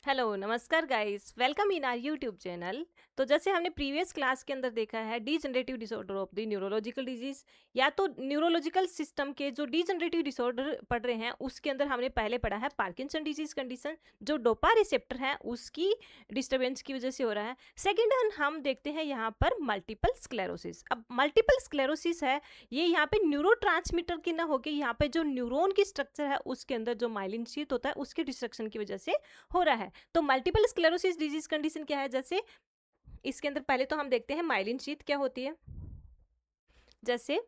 Hello नमस्कार guys, welcome in our YouTube channel. तो जैसे हमने प्रीवियस क्लास के अंदर देखा है degenerative disorder of the neurological disease, या तो न्यूरोलॉजिकल सिस्टम के जो डीजनरेटिव डिसऑर्डर पढ़ रहे हैं उसके अंदर हमने पहले पढ़ा है पार्किंसन डिजीज कंडीशन, जो डोपा रिसेप्टर है उसकी डिस्टर्बेंस की वजह से हो रहा है। सेकेंड हम देखते हैं यहाँ पर मल्टीपल स्क्लेरोसिस। अब मल्टीपल स्क्लेरोसिस है, ये यहाँ पे न्यूरोट्रांसमीटर की ना होकर यहाँ पे जो न्यूरोन की स्ट्रक्चर है उसके अंदर जो माइलिन शीथ होता है उसके डिस्ट्रक्शन की वजह से हो रहा है। तो मल्टीपल स्क्लेरोसिस डिजीज कंडीशन क्या है, जैसे इसके अंदर पहले तो हम देखते हैं माइलिन शीथ क्या होती है। जैसे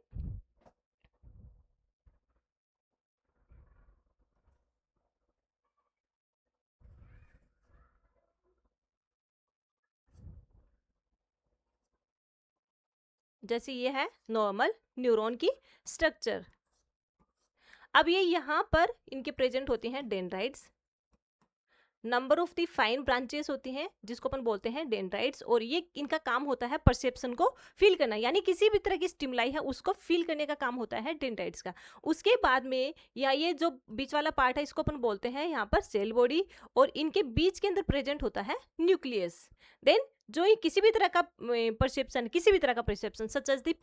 जैसे ये है नॉर्मल न्यूरॉन की स्ट्रक्चर। अब ये यहाँ पर इनके प्रेजेंट होती हैं dendrites, number of the fine branches होती हैं जिसको अपन बोलते हैं डेंड्राइट्स, और ये इनका काम होता है परसेप्शन को फील करना, यानी किसी भी तरह की स्टिमुलाई है उसको फील करने का काम होता है डेंड्राइट्स का। उसके बाद में या ये जो बीच वाला पार्ट है इसको अपन बोलते हैं यहाँ पर सेल बॉडी, और इनके बीच के अंदर प्रेजेंट होता है न्यूक्लियस। देन जो ये किसी भी तरह का perception such as the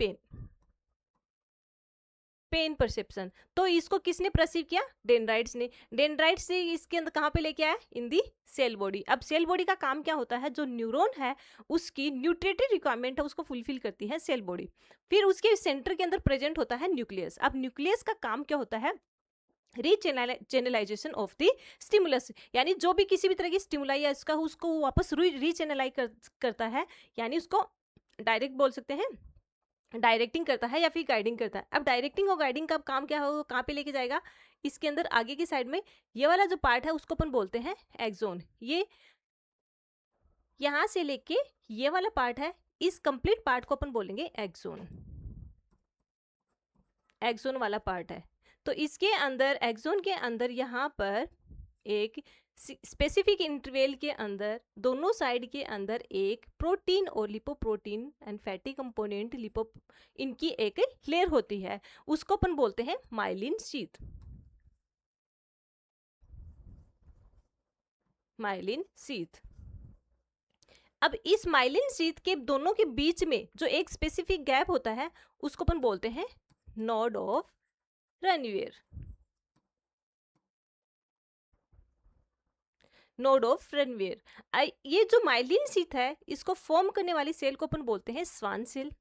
pain perception, तो इसको किसने परसीव किया? डेंड्राइट्स ने। डेंड्राइट्स से इसके अंदर कहाँ पे लेके आया? इन दी सेल बॉडी। अब सेल बॉडी का काम क्या होता है? जो न्यूरॉन है उसकी न्यूट्रिटिव रिक्वायरमेंट है उसको फुलफिल करती है सेल बॉडी। फिर उसके सेंटर के अंदर प्रेजेंट होता है न्यूक्लियस। अब न्यूक्लियस का काम क्या होता है? रीचैनलाइजेशन ऑफ द स्टिमुलस, यानी जो भी किसी भी तरह की स्टिमुलाई है इसका उसको वापस रीचैनलाइज करता है, यानी उसको डायरेक्ट बोल सकते हैं डायरेक्टिंग करता है या फिर गाइडिंग करता है। अब डायरेक्टिंग और गाइडिंग का काम क्या होगा, कहाँ पे लेके जाएगा? इसके अंदर आगे की साइड में ये वाला जो पार्ट है उसको अपन बोलते हैं एक्सोन। ये यहां से लेके ये वाला पार्ट है, इस कंप्लीट पार्ट को अपन बोलेंगे एक्सोन। एक्सोन वाला पार्ट है। तो इसके अंदर एक्सोन के अंदर यहाँ पर एक स्पेसिफिक इंटरवल के अंदर दोनों साइड के अंदर एक प्रोटीन और lipoprotein and fatty component lipo इनकी एक लेयर होती है, उसको अपन बोलते हैं माइलिन शीथ। Myelin sheath. अब इस माइलिन शीथ के दोनों के बीच में जो एक स्पेसिफिक गैप होता है उसको अपन बोलते हैं node of Ranvier. Node of Ranvier. ये जो माइलिन शीथ है इसको फॉर्म करने वाली सेल को अपन बोलते हैं स्वान सेल।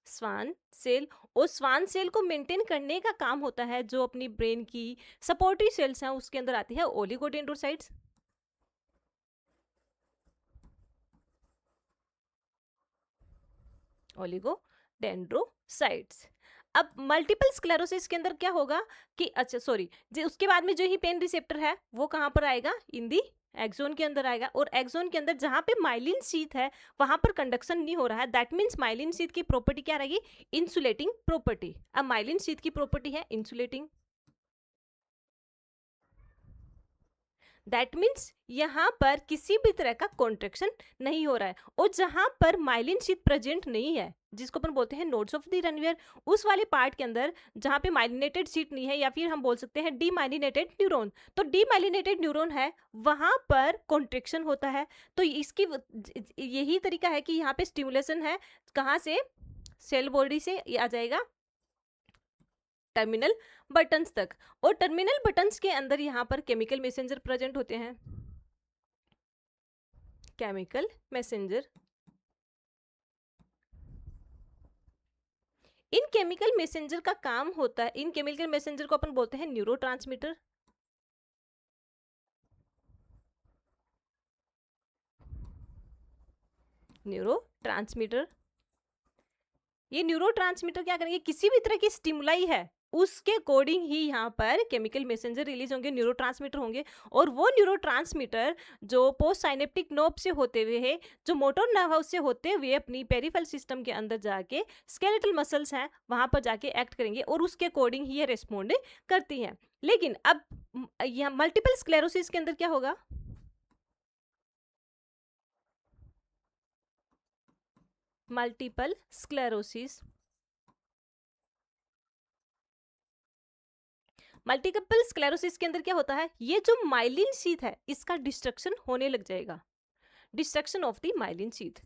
Schwann cell. और स्वान सेल को मेंटेन करने का काम होता है जो अपनी ब्रेन की सपोर्टिव सेल्स हैं उसके अंदर आती है ओलिगोडेंड्रोसाइट्स। ओलिगोडेंड्रोसाइट्स। अब मल्टीपल स्क्लेरोसिस के अंदर क्या होगा कि अच्छा सॉरी जी, उसके बाद में जो ही पेन रिसेप्टर है वो कहां पर आएगा? इन दी एक्सोन के अंदर आएगा, और एक्सोन के अंदर जहां पे माइलिन शीथ है वहां पर कंडक्शन नहीं हो रहा है। दैट मीन्स माइलिन शीथ की प्रॉपर्टी क्या रहेगी? Insulating property. अब माइलिन शीथ की प्रॉपर्टी है इंसुलेटिंग। दैट मीन्स यहाँ पर किसी भी तरह का कॉन्ट्रेक्शन नहीं हो रहा है, और जहां पर माइलिन शीथ प्रेजेंट नहीं है जिसको अपन बोलते हैं नोड्स ऑफ द रनवियर, उस वाले पार्ट के अंदर जहां पे माइलिनेटेड शीट नहीं है या फिर हम बोल सकते हैं डीमाइलिनेटेड न्यूरॉन, तो डीमाइलिनेटेड न्यूरॉन है वहां पर कॉन्ट्रेक्शन होता है। तो इसकी यही तरीका है कि यहाँ पे स्टिमुलेशन है कहाँ से? सेल बॉडी से आ जाएगा टर्मिनल बटन्स तक, और टर्मिनल बटन्स के अंदर यहाँ पर केमिकल मैसेंजर प्रेजेंट होते हैं। Chemical messenger. इन केमिकल मैसेंजर का काम होता है, इन केमिकल मैसेंजर को अपन बोलते हैं न्यूरोट्रांसमीटर। न्यूरोट्रांसमीटर। ये न्यूरोट्रांसमीटर क्या करेंगे? किसी भी तरह की स्टिमुलाई है उसके अकॉर्डिंग ही यहाँ पर केमिकल मैसेंजर रिलीज होंगे, न्यूरोट्रांसमीटर होंगे, और वो न्यूरोट्रांसमीटर जो पोस्ट साइनेप्टिक नर्व से होते हुए है, जो मोटर नर्व से होते हुए अपनी पेरिफेरल सिस्टम के अंदर जाके स्केलेटल मसल्स हैं वहां पर जाके एक्ट करेंगे, और उसके अकॉर्डिंग ही ये रेस्पॉन्ड करती हैं। लेकिन अब यहाँ मल्टीपल स्क्लेरोसिस के अंदर क्या होगा? मल्टीपल स्क्लेरोसिस मल्टीपल स्क्लेरोसिस के अंदर क्या होता है, ये जो माइलिन शीथ है इसका डिस्ट्रक्शन होने लग जाएगा, destruction of the myelin sheath.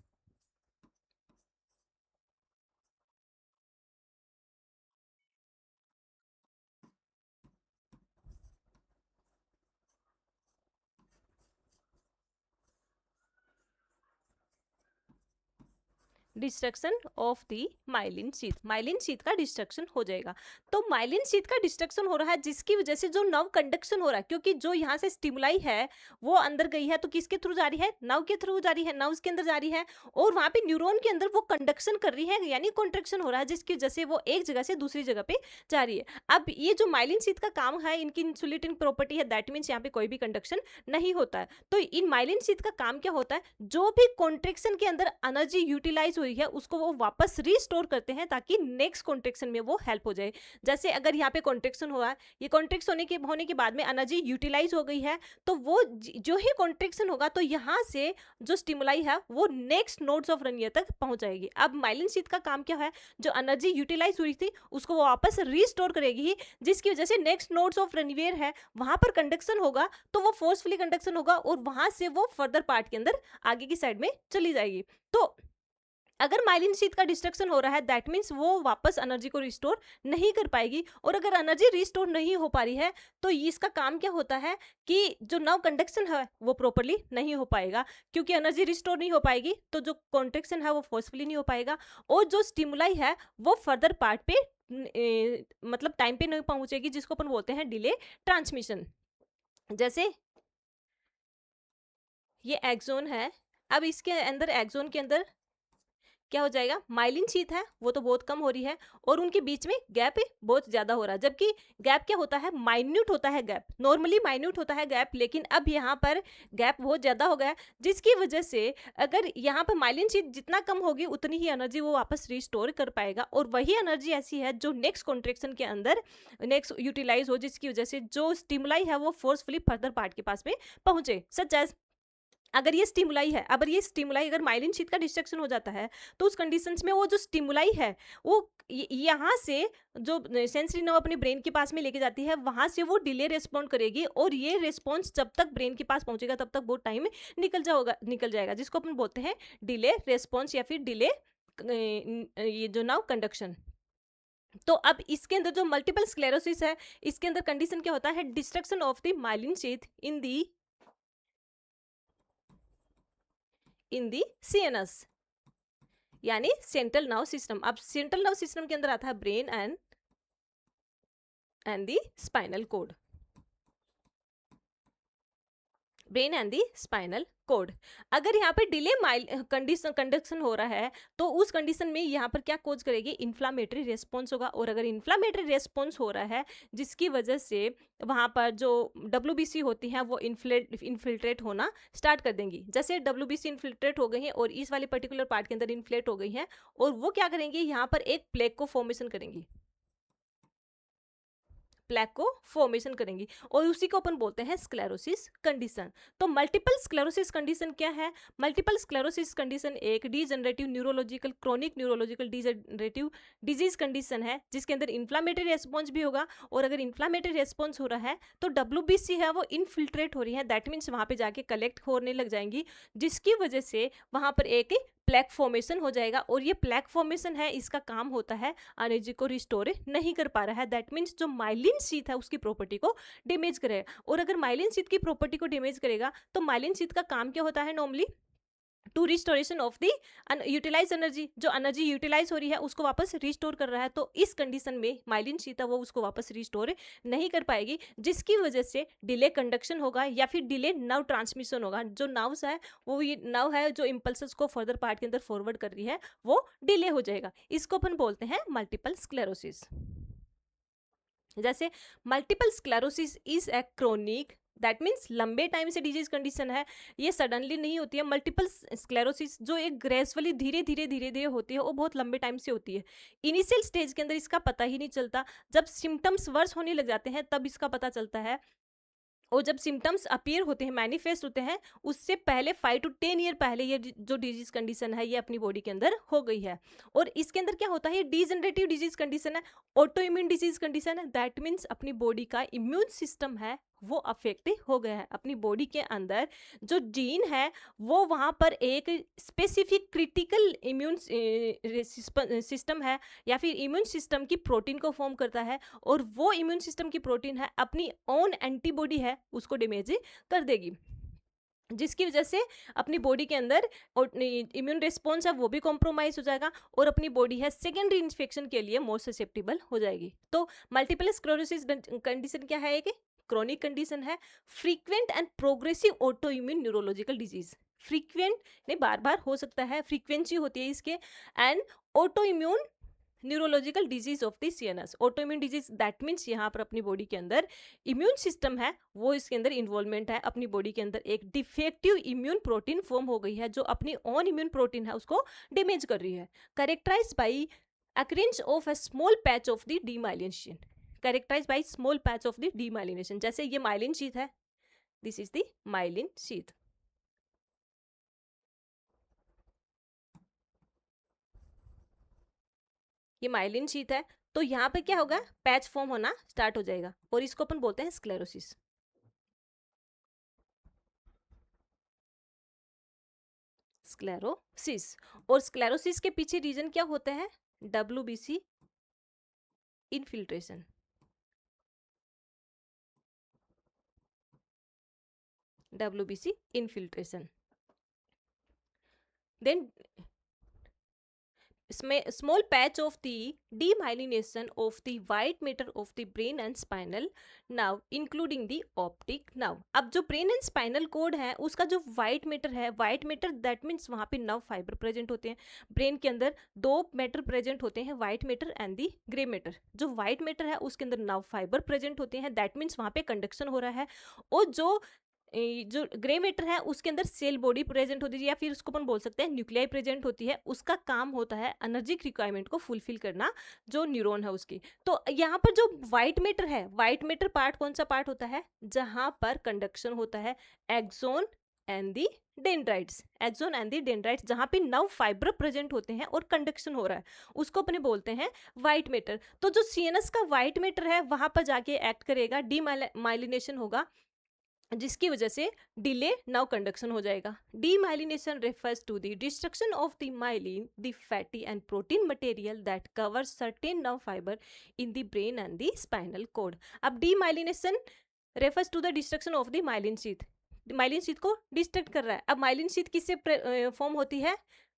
Destruction of the myelin sheath, myelin sheath का डिस्ट्रक्शन हो जाएगा। तो माइलिन शीथ का डिस्ट्रक्शन हो रहा है जिसकी वजह से जो नर्व कंडक्शन हो रहा है, क्योंकि जो यहाँ से स्टिमुलाई है वो अंदर गई है, तो किसके थ्रू जा रही है, नर्व के थ्रू जा रही है, नर्व्स के अंदर जा रही है, और वहां पे न्यूरॉन के अंदर वो कंडक्शन कर रही है, यानी कॉन्ट्रेक्शन हो रहा है, जिसकी वजह से वो एक जगह से दूसरी जगह पे जा रही है। अब ये जो माइलिन शीथ का काम है, इनकी इंसुलेटिंग प्रॉपर्टी है, दैट मीन्स यहाँ पे कोई भी कंडक्शन नहीं होता है। तो इन माइलिन शीथ का काम क्या होता है, जो भी कॉन्ट्रेक्शन के अंदर एनर्जी यूटिलाइज हुई है उसको वो वापस रिस्टोर करते हैं ताकि नेक्स्ट कॉन्ट्रेक्शन में वो हेल्प हो जाए। जैसे अगर यहाँ पे कॉन्ट्रेक्शन हुआ है, ये कॉन्ट्रेक्शन होने के बाद में एनर्जी यूटिलाइज हो गई है, तो वो जो ही कॉन्ट्रेक्शन होगा तो यहाँ से जो स्टिमुलाई है वो नेक्स्ट नोड्स ऑफ रनियर तक पहुंच जाएगी। अब माइलिन शीथ का काम क्या है, जो एनर्जी यूटिलाइज हुई थी उसको वो वापस रिस्टोर करेगी, जिसकी वजह से नेक्स्ट नोड्स ऑफ रनियर है वहां पर कंडक्शन होगा, तो वो फोर्सफुली कंडक्शन होगा और वहां से वो फर्दर पार्ट के अंदर आगे की साइड में चली जाएगी। तो अगर माइलिन शीथ का डिस्ट्रक्शन हो रहा है, दैट मीन्स वो वापस एनर्जी को रिस्टोर नहीं कर पाएगी, और अगर एनर्जी रिस्टोर नहीं हो पा रही है तो इसका काम क्या होता है कि जो नर्व कंडक्शन है वो प्रॉपरली नहीं हो पाएगा, क्योंकि एनर्जी रिस्टोर नहीं हो पाएगी तो जो कॉन्ट्रेक्शन है वो फोर्सफुली नहीं हो पाएगा, और जो स्टिमुलाई है वो फर्दर पार्ट पे मतलब टाइम पे नहीं पहुंचेगी, जिसको अपन बोलते हैं डिले ट्रांसमिशन। जैसे ये एक्सोन है, अब इसके अंदर एक्सोन के अंदर क्या हो जाएगा, माइलिन शीथ है वो तो बहुत कम हो रही है और उनके बीच में गैप बहुत ज्यादा हो रहा है, जबकि गैप क्या होता है, माइन्यूट होता है गैप, नॉर्मली माइन्यूट होता है गैप, लेकिन अब यहाँ पर गैप बहुत ज्यादा हो गया है, जिसकी वजह से अगर यहाँ पर माइलिन शीथ जितना कम होगी उतनी ही एनर्जी वो वापस रिस्टोर कर पाएगा, और वही एनर्जी ऐसी है जो नेक्स्ट कॉन्ट्रेक्शन के अंदर नेक्स्ट यूटिलाइज हो, जिसकी वजह से जो स्टिमुलाई है वो फोर्सफुली फर्दर पार्ट के पास में पहुंचे। सच एज अगर ये स्टिमुलाई है, अगर माइलिन शीथ का डिस्ट्रक्शन हो जाता है तो उस कंडीशंस में वो जो स्टिमुलाई है वो यहाँ से जो सेंसरी नर्व अपने ब्रेन के पास में लेके जाती है, वहां से वो डिले रेस्पॉन्ड करेगी, और ये रेस्पॉन्स जब तक ब्रेन के पास पहुंचेगा तब तक बहुत टाइम निकल जाएगा, जिसको अपन बोलते हैं डिले रेस्पॉन्स या फिर डिले ये जो नाउ कंडक्शन। तो अब इसके अंदर जो मल्टीपल स्क्लेरोसिस है, इसके अंदर कंडीशन क्या होता है, destruction of the myelin sheath in the CNS, यानी सेंट्रल नर्व सिस्टम। अब सेंट्रल नर्व सिस्टम के अंदर आता है brain and the spinal code, brain and the spinal code. अगर यहाँ पे डिले कंडक्शन हो रहा है तो उस कंडीशन में यहाँ पर क्या कोज करेगी, इन्फ्लामेटरी रेस्पॉन्स होगा, और अगर इन्फ्लामेटरी रेस्पॉन्स हो रहा है जिसकी वजह से वहाँ पर जो WBC होती हैं वो इन्फिल्ट्रेट होना स्टार्ट कर देंगी। जैसे WBC इन्फिल्ट्रेट हो गई हैं और इस वाले पर्टिकुलर पार्ट के अंदर इन्फ्लेट हो गई हैं, और वो क्या करेंगी, यहाँ पर एक प्लेक को फॉर्मेशन करेंगी, प्लेक को फॉर्मेशन करेंगी, और उसी को अपन बोलते हैं स्क्लेरोसिस कंडीशन। तो मल्टीपल स्क्लेरोसिस कंडीशन क्या है, मल्टीपल स्क्लेरोसिस कंडीशन एक degenerative neurological chronic neurological degenerative disease condition है, जिसके अंदर इन्फ्लामेटरी रेस्पॉन्स भी होगा, और अगर इन्फ्लामेटरी रेस्पॉन्स हो रहा है तो WBC है वो इनफिल्ट्रेट हो रही है, दैट मीन्स वहां पे जाके कलेक्ट होने लग जाएंगी, जिसकी वजह से वहां पर एक प्लेक फॉर्मेशन हो जाएगा, और ये प्लेक फॉर्मेशन है इसका काम होता है एनर्जी को रिस्टोर नहीं कर पा रहा है, दैट मीन्स जो माइलिन शीथ है उसकी प्रॉपर्टी को डैमेज करेगा, और अगर माइलिन शीथ की प्रॉपर्टी को डैमेज करेगा तो माइलिन शीथ का काम क्या होता है, normally to restoration of the utilize energy, जो एनर्जी यूटिलाइज हो रही है उसको वापस रिस्टोर कर रहा है, तो इस कंडीशन में माइलिन शीथ है वो उसको वापस रिस्टोर नहीं कर पाएगी, जिसकी वजह से डिले कंडक्शन होगा या फिर डिले नर्व ट्रांसमिशन होगा। जो नर्व्स है वो ये नर्व है जो इम्पल्सेस को फर्दर पार्ट के अंदर फॉरवर्ड कर रही है वो डिले हो जाएगा, इसको अपन बोलते हैं मल्टीपल स्क्लेरोसिस। जैसे multiple sclerosis is a chronic, that means लंबे टाइम से डिजीज कंडीशन है, ये सडनली नहीं होती है। मल्टीपल स्क्लेरोसिस जो एक ग्रेजुअली धीरे धीरे होती है वो बहुत लंबे टाइम से होती है, इनिशियल स्टेज के अंदर इसका पता ही नहीं चलता, जब सिम्टम्स वर्स होने लग जाते हैं तब इसका पता चलता है, और जब सिम्टम्स अपीयर होते हैं, मैनिफेस्ट होते हैं, उससे पहले 5 to 10 ईयर पहले ये जो डिजीज कंडीशन है ये अपनी बॉडी के अंदर हो गई है। और इसके अंदर क्या होता है, ये डीजनरेटिव डिजीज कंडीशन है, ऑटो इम्यून डिजीज कंडीशन है। दैट मीन्स अपनी बॉडी का इम्यून सिस्टम है वो अफेक्ट हो गया है। अपनी बॉडी के अंदर जो जीन है वो वहाँ पर एक स्पेसिफिक क्रिटिकल इम्यून सिस्टम है या फिर इम्यून सिस्टम की प्रोटीन को फॉर्म करता है, और वो इम्यून सिस्टम की प्रोटीन है अपनी ओन एंटीबॉडी है उसको डैमेज कर देगी, जिसकी वजह से अपनी बॉडी के अंदर इम्यून रिस्पॉन्स है वो भी कॉम्प्रोमाइज हो जाएगा, और अपनी बॉडी है सेकेंडरी इन्फेक्शन के लिए मोर ससेप्टेबल हो जाएगी। तो मल्टीपल स्क्लेरोसिस कंडीशन क्या है, एक क्रोनिक कंडीशन है, frequent and progressive auto immune neurological disease. Frequent नहीं, बार बार हो सकता है, फ्रीक्वेंसी होती है इसके, and auto immune neurological disease of the CNS. Autoimmune disease that means यहाँ पर अपनी बॉडी के अंदर इम्यून सिस्टम है वो इसके अंदर इन्वॉल्वमेंट है, अपनी बॉडी के अंदर एक डिफेक्टिव इम्यून प्रोटीन फॉर्म हो गई है जो अपनी ओन इम्यून प्रोटीन है उसको डैमेज कर रही है। Characterize by occurrence of a small patch of the demyelination, characterize by small patch of the demyelination. जैसे ये माइलिन शीथ है, this is the myelin sheath. ये माइलिन शीथ है, तो यहाँ पे क्या होगा, पैच फॉर्म होना स्टार्ट हो जाएगा, और इसको अपन बोलते हैं स्क्लेरोसिस। स्क्लेरोसिस, और स्क्लेरोसिस के पीछे रीजन क्या होता है, WBC infiltration. WBC infiltration, then small patch of the demyelination of the white matter of the brain and spinal nerve including the optic nerve। अब जो ब्रेन एंड स्पाइनल कोड है उसका जो व्हाइट मैटर है, white matter that means वहाँ पे nerve fibre present होते हैं। ब्रेन के अंदर दो मैटर प्रेजेंट होते हैं, white matter and the grey matter. जो व्हाइट मैटर है उसके अंदर नर्व फाइबर प्रेजेंट होते हैं, दैट मीन्स वहाँ पे कंडक्शन हो रहा है। और जो ग्रे मैटर है उसके अंदर सेल बॉडी प्रेजेंट होती है, या फिर उसको अपन बोल सकते हैं न्यूक्लियाई प्रेजेंट होती है। उसका काम होता है एनर्जी रिक्वायरमेंट को फुलफिल करना, जो न्यूरॉन है उसकी। तो यहाँ पर जो व्हाइट मैटर है, व्हाइट मैटर पार्ट कौन सा पार्ट होता है, जहां पर कंडक्शन होता है, axon and the dendrites, axon and the dendrites, जहां पे नर्व फाइबर प्रेजेंट होते हैं और कंडक्शन हो रहा है, उसको अपने बोलते हैं व्हाइट मैटर। तो जो सीएनएस का व्हाइट मैटर है वहां पर जाके एक्ट करेगा, डीमाइलिनेशन होगा, जिसकी वजह से डिले नर्व कंडक्शन हो जाएगा। Demyelination refers to the destruction of the myelin, the fatty and protein material that covers certain nerve fibre in the brain and the spinal cord. अब demyelination refers to the destruction of the myelin sheath, myelin sheath को destruct कर रहा है। अब myelin sheath किससे form होती है,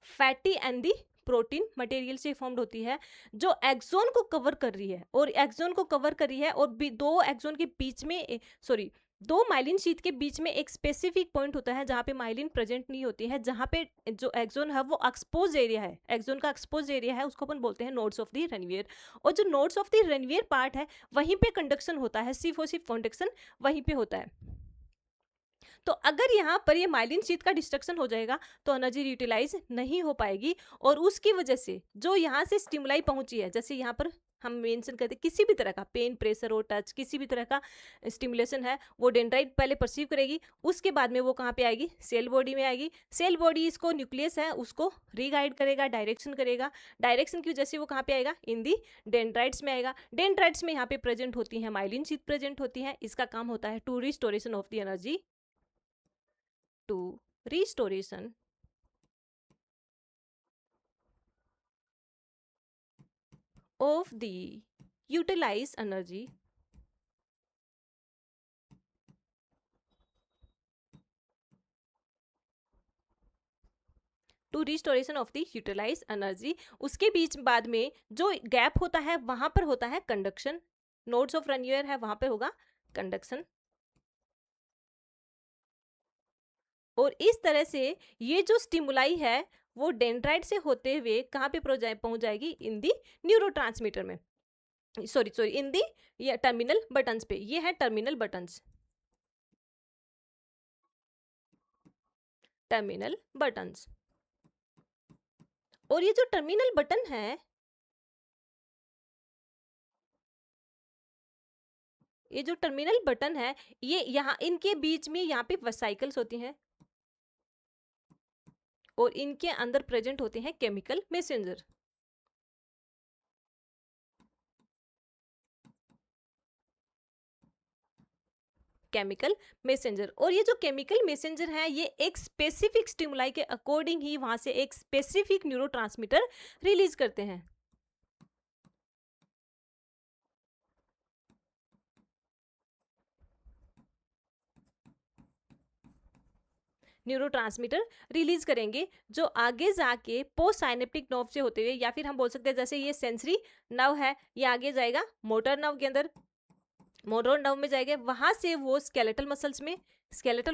fatty and the protein material से फॉर्म्ड होती है, जो एक्सोन को कवर कर रही है, और एक्सोन को कवर कर रही है, और दो एक्सोन के बीच में सॉरी दो माइलिन शीथ के बीच में एक स्पेसिफिक पॉइंट होता है जहाँ पे माइलिन प्रेजेंट नहीं होती है, जहाँ पे जो एक्सोन है वो एक्सपोज एरिया है, एक्सोन का एक्सपोज एरिया है, उसको अपन बोलते हैं नोड्स ऑफ द रनवियर। और जो नोड्स ऑफ द रनवियर पार्ट है वहीं पे कंडक्शन होता है, सिर्फ और सिर्फ कंडक्शन वहीं पे होता है। तो अगर यहाँ पर ये माइलिन शीथ का डिस्ट्रक्शन हो जाएगा तो एनर्जी यूटिलाइज नहीं हो पाएगी, और उसकी वजह से जो यहाँ से स्टिमुलाई पहुंची है, जैसे यहाँ पर हम मेंशन करते हैं किसी भी तरह का पेन, प्रेशर और टच, किसी भी तरह का स्टिमुलेशन है वो डेंड्राइट पहले परसीव करेगी, उसके बाद में वो कहाँ पे आएगी, सेल बॉडी में आएगी। सेल बॉडी इसको न्यूक्लियस है उसको रीगाइड करेगा, डायरेक्शन करेगा, डायरेक्शन की वजह से वो कहाँ पे आएगा, इन दी डेंड्राइट्स में आएगा। डेंड्राइट्स में यहाँ पे प्रेजेंट होती है माइलिन शीथ प्रेजेंट होती है, इसका काम होता है to restoration of the energy, to restoration of the utilized energy to restoration of the utilize energy. उसके बीच बाद में जो गैप होता है वहां पर होता है कंडक्शन, नोड्स ऑफ रनवियर है वहां पे होगा कंडक्शन, और इस तरह से ये जो स्टिमुलाई है वो डेंड्राइट से होते हुए कहाँ पे पहुंच जाएगी, इन दी न्यूरोट्रांसमीटर में, सॉरी इन दी ये टर्मिनल बटन्स पे, ये है टर्मिनल बटन्स, टर्मिनल बटन्स। और ये जो टर्मिनल बटन है ये जो टर्मिनल बटन है, ये यहाँ इनके बीच में यहाँ पे वेसिकल्स होती हैं और इनके अंदर प्रेजेंट होते हैं केमिकल मैसेंजर। केमिकल मैसेंजर, और ये जो केमिकल मैसेंजर है ये एक स्पेसिफिक स्टिमुलाई के अकॉर्डिंग ही वहां से एक स्पेसिफिक न्यूरोट्रांसमीटर रिलीज करते हैं। न्यूरोट्रांसमीटर रिलीज करेंगे जो आगे जाके पोस्ट साइनेप्टिक नर्व से होते हुए, या फिर हम बोल सकते हैं जैसे ये सेंसरी नर्व है, ये आगे जाएगा मोटर नर्व के अंदर, मोटर नर्व में जाएगा, वहां से वो स्केलेटल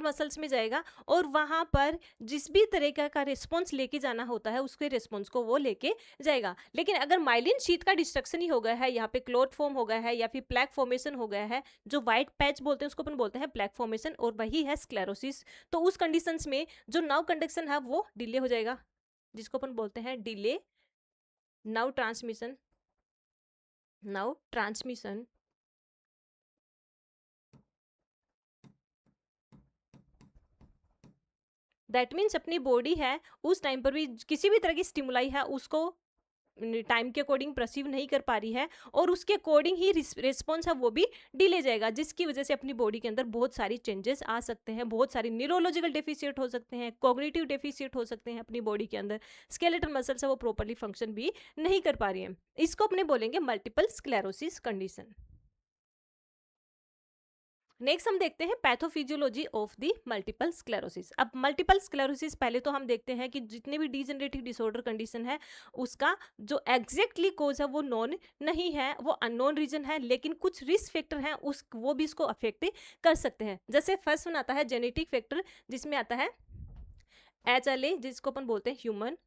मसल्स में जाएगा और वहां पर जिस भी तरीके का रिस्पॉन्स लेके जाना होता है उसके रिस्पॉन्स को वो लेके जाएगा। लेकिन अगर माइलिन शीट का डिस्ट्रक्शन ही हो गया है, यहाँ पे क्लोट फॉर्म हो गया है या फिर प्लैक फॉर्मेशन हो गया है, जो व्हाइट पैच बोलते हैं उसको अपन बोलते हैं प्लैक फॉर्मेशन, और वही है स्क्लेरोसिस, तो उस कंडीशंस में जो नर्व कंडक्शन है वो डिले हो जाएगा, जिसको अपन बोलते हैं delay nerve transmission. That means अपनी बॉडी है उस टाइम पर भी किसी भी तरह की स्टिमुलाई है उसको टाइम के अकॉर्डिंग परसीव नहीं कर पा रही है और उसके अकॉर्डिंग ही रिस्पॉन्स है वो भी डिले जाएगा, जिसकी वजह से अपनी बॉडी के अंदर बहुत सारी चेंजेस आ सकते हैं, बहुत सारी न्यूरोलॉजिकल डेफिसिट हो सकते हैं, कॉग्निटिव डेफिसिट हो सकते हैं अपनी बॉडी के अंदर, स्केलेटल मसल्स है वो प्रॉपरली फंक्शन भी नहीं कर पा रही है। इसको अपने बोलेंगे मल्टीपल स्क्लेरोसिस कंडीशन। नेक्स्ट हम देखते हैं pathophysiology of the multiple sclerosis. अब मल्टीपल स्क्लेरोसिस पहले तो हम देखते हैं कि जितने भी डिजेनरेटिव डिसऑर्डर कंडीशन है उसका जो एग्जैक्टली कोज है वो नॉन नहीं है, वो अननोन रीजन है, लेकिन कुछ रिस्क फैक्टर हैं उस वो भी इसको अफेक्ट कर सकते हैं। जैसे फर्स्ट वन आता है जेनेटिक फैक्टर, जिसमें आता है HLA जिसको अपन बोलते हैं human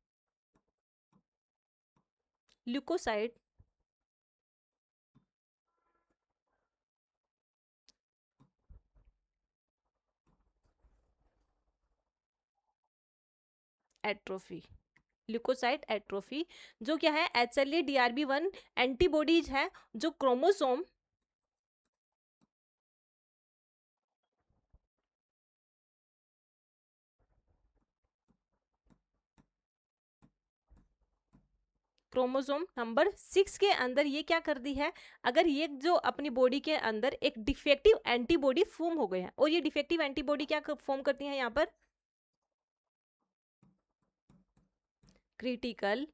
leucocyte atrophy, leucocyte atrophy, जो क्या है HLA DRB1 एंटीबॉडीज है जो क्रोमोसोम क्रोमोसोम नंबर 6 के अंदर ये क्या कर दी है, अगर ये जो अपनी बॉडी के अंदर एक डिफेक्टिव एंटीबॉडी फॉर्म हो गए हैं, और ये डिफेक्टिव एंटीबॉडी क्या फॉर्म करती है यहाँ पर क्रिटिकल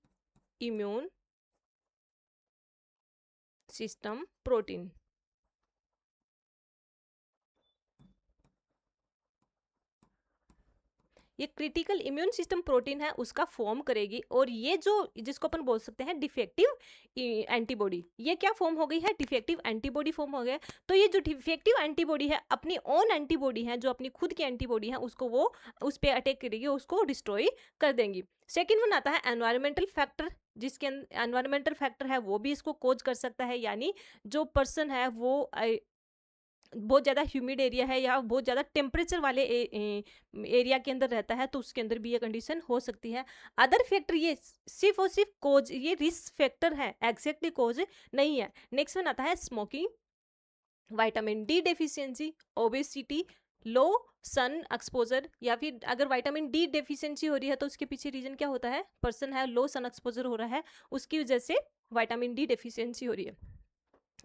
इम्यून सिस्टम प्रोटीन। ये क्रिटिकल इम्यून सिस्टम प्रोटीन है उसका फॉर्म करेगी, और ये जो जिसको अपन बोल सकते हैं डिफेक्टिव एंटीबॉडी, ये क्या फॉर्म हो गई है, डिफेक्टिव एंटीबॉडी फॉर्म हो गया। तो ये जो डिफेक्टिव एंटीबॉडी है अपनी ओन एंटीबॉडी है, जो अपनी खुद की एंटीबॉडी है उसको वो उस पर अटैक करेगी, उसको डिस्ट्रॉय कर देंगी। सेकेंड वन आता है एनवायरमेंटल फैक्टर, जिसके एनवायरमेंटल फैक्टर है वो भी इसको कोज कर सकता है, यानी जो पर्सन है वो बहुत ज़्यादा ह्यूमिड एरिया है या बहुत ज़्यादा टेम्परेचर वाले एरिया के अंदर रहता है तो उसके अंदर भी ये कंडीशन हो सकती है। अदर फैक्टर ये सिर्फ और सिर्फ कोज, ये रिस्क फैक्टर है, एग्जैक्टली कोज नहीं है। नेक्स्ट वन आता है smoking, vitamin D deficiency, obesity, low sun exposure, या फिर अगर विटामिन डी डेफिशिएंसी हो रही है तो उसके पीछे रीजन क्या होता है, पर्सन है लो सन एक्सपोजर हो रहा है उसकी वजह से विटामिन डी डेफिशिएंसी हो रही है।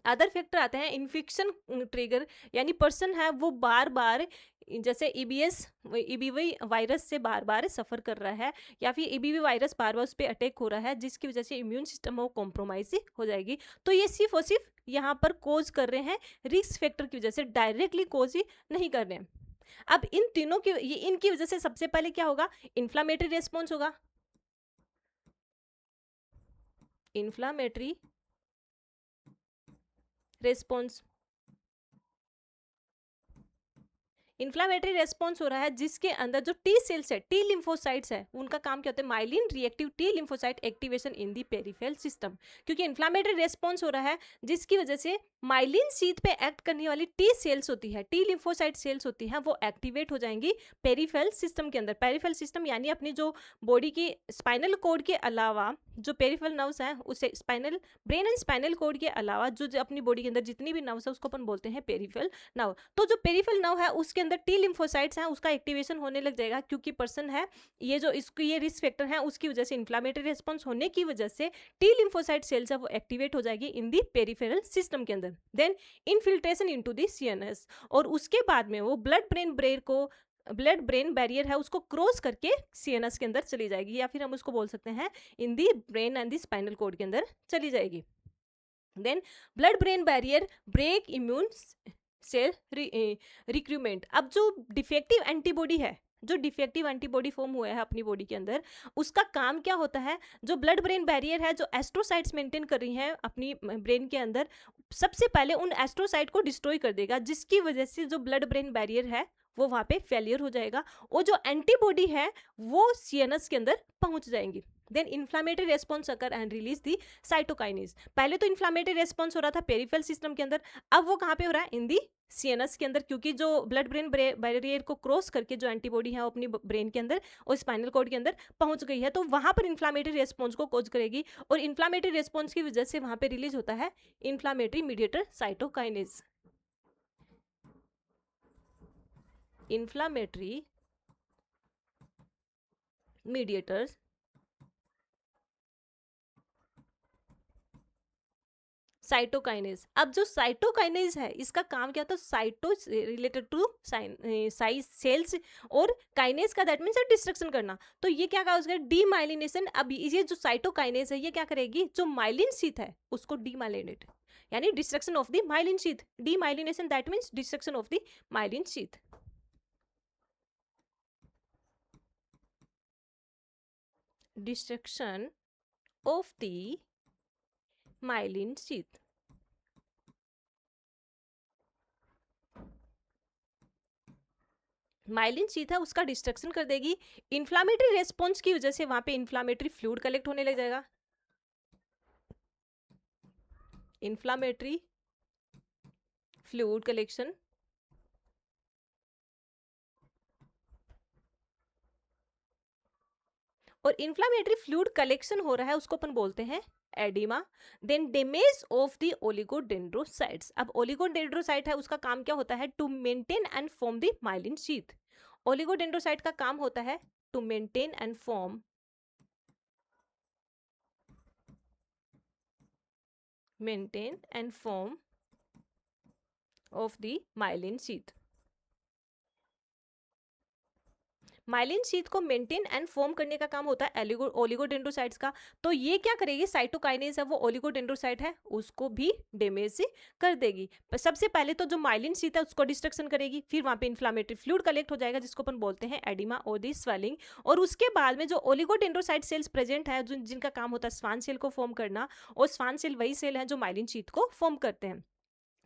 अदर फैक्टर आते हैं इन्फेक्शन ट्रिगर, यानी पर्सन है वो बार बार जैसे ईबीवी वायरस से बार बार सफ़र कर रहा है, या फिर ईबीवी वायरस बार बार उस पर अटैक हो रहा है जिसकी वजह से इम्यून सिस्टम वो कॉम्प्रोमाइज हो जाएगी। तो ये सिर्फ और सिर्फ यहाँ पर कोज कर रहे हैं रिस्क फैक्टर की वजह से, डायरेक्टली कोज ही नहीं कर रहे हैं। अब इन तीनों की इनकी वजह से सबसे पहले क्या होगा, इन्फ्लामेटरी रेस्पॉन्स होगा, इन्फ्लामेटरी रेस्पॉन्स, इन्फ्लामेटरी रेस्पॉन्स हो रहा है जिसके अंदर जो टी सेल्स है, टी लिम्फोसाइट्स है, उनका काम क्या होता है, myelin reactive T lymphocyte activation in the peripheral system. क्योंकि इन्फ्लामेटरी रेस्पॉन्स हो रहा है जिसकी वजह से माइलिन शीथ पे एक्ट करने वाली टी सेल्स होती है, टी लिम्फोसाइट सेल्स होती हैं, वो एक्टिवेट हो जाएंगी पेरिफेरल सिस्टम के अंदर। पेरिफेरल सिस्टम यानी अपनी जो बॉडी की स्पाइनल कोड के अलावा जो पेरिफेरल नर्व्स हैं, उसे spinal brain and spinal cord के अलावा जो अपनी बॉडी के अंदर जितनी भी नर्व्स है उसको अपन बोलते हैं पेरिफेरल नर्व। तो जो पेरिफेरल नर्व है उसके अंदर टी लिम्फोसाइट्स हैं, उसका एक्टिवेशन होने लग जाएगा क्योंकि पर्सन है ये जो इसको ये रिस्क फैक्टर है उसकी वजह से इन्फ्लामेटरी रिस्पॉन्स होने की वजह से टी लिम्फोसाइट सेल्स है वो एक्टिवेट हो जाएगी इन दी पेरिफेरल सिस्टम के अंदर। Then infiltration into the CNS, और उसके बाद में वो ब्लड ब्रेन बैरियर है उसको क्रॉस करके सीएनएस के अंदर चली जाएगी, या फिर हम उसको बोल सकते हैं in the brain and the spinal cord के अंदर चली जाएगी। Then blood brain barrier break immune cell recruitment. अब जो डिफेक्टिव एंटीबॉडी है, जो डिफेक्टिव एंटीबॉडी फॉर्म हुआ है अपनी बॉडी के अंदर, उसका काम क्या होता है, जो ब्लड ब्रेन बैरियर है, जो एस्ट्रोसाइट्स मेंटेन कर रही हैं अपनी ब्रेन के अंदर, सबसे पहले उन एस्ट्रोसाइट को डिस्ट्रॉय कर देगा, जिसकी वजह से जो ब्लड ब्रेन बैरियर है वो वहाँ पे फेलियर हो जाएगा और जो एंटीबॉडी है वो सीएनएस के अंदर पहुंच जाएंगी। Then inflammatory response occur and release the cytokines. पहले तो इन्फ्लामेटरी रेस्पॉन्स हो रहा था पेरिफेरल सिस्टम के अंदर, अब वो कहाँ पे हो रहा है, इन दी सीएनएस के अंदर, क्योंकि जो ब्लड ब्रेन बैरियर को क्रॉस करके जो एंटीबॉडी है वो अपनी ब्रेन के अंदर और स्पाइनल कॉर्ड के अंदर पहुंच गई है, तो वहां पर इन्फ्लामेटरी रेस्पॉन्स को कॉज करेगी और इन्फ्लामेटरी रेस्पॉन्स की वजह से वहां पे रिलीज होता है inflammatory mediator cytokines. Inflammatory mediators cytokines. अब जो साइटोकाइनेज है इसका काम क्या होता है, cyto related to size cells और काइनेज का दैट मीन्स डिस्ट्रक्शन करना। तो ये क्या कहा उसका, डीमाइलिनेशन। अब ये जो साइटोकाइनेज है ये क्या करेगी, जो माइलिन शीथ है उसको डीमाइलिनेट यानी destruction of the myelin sheath. Demyelination that means destruction of the myelin sheath. Destruction of the myelin sheath. Myelin sheath है उसका डिस्ट्रक्शन कर देगी। इन्फ्लामेटरी रेस्पॉन्स की वजह से वहां पे इन्फ्लामेटरी फ्लूइड कलेक्ट होने लग जाएगा। इन्फ्लामेटरी फ्लूइड कलेक्शन, और इन्फ्लामेटरी फ्लूइड कलेक्शन हो रहा है उसको अपन बोलते हैं oedema. Then damage of the oligodendrocytes. अब ओलिगोडेंड्रोसाइट है उसका काम क्या होता है, to maintain and form the myelin sheath. Oligodendrocyte का काम होता है to maintain and form of the myelin sheath. Myelin sheath को मेंटेन एंड फॉर्म करने का काम होता है ओलिगोडेंड्रोसाइट्स का। तो ये क्या करेगी, साइटोकाइनेज है वो ओलिगोडेंड्रोसाइट है उसको भी डैमेज कर देगी। सबसे पहले तो जो माइलिन शीथ है उसको डिस्ट्रक्शन करेगी, फिर वहां पे इन्फ्लामेटरी फ्लूइड कलेक्ट हो जाएगा जिसको अपन बोलते हैं एडिमा और दी स्वेलिंग। और उसके बाद में जो ओलिगोडेंड्रोसाइट सेल्स प्रेजेंट है जिनका काम होता है स्वान सेल को फॉर्म करना, और स्वान सेल वही सेल है जो माइलिन शीथ को फॉर्म करते हैं,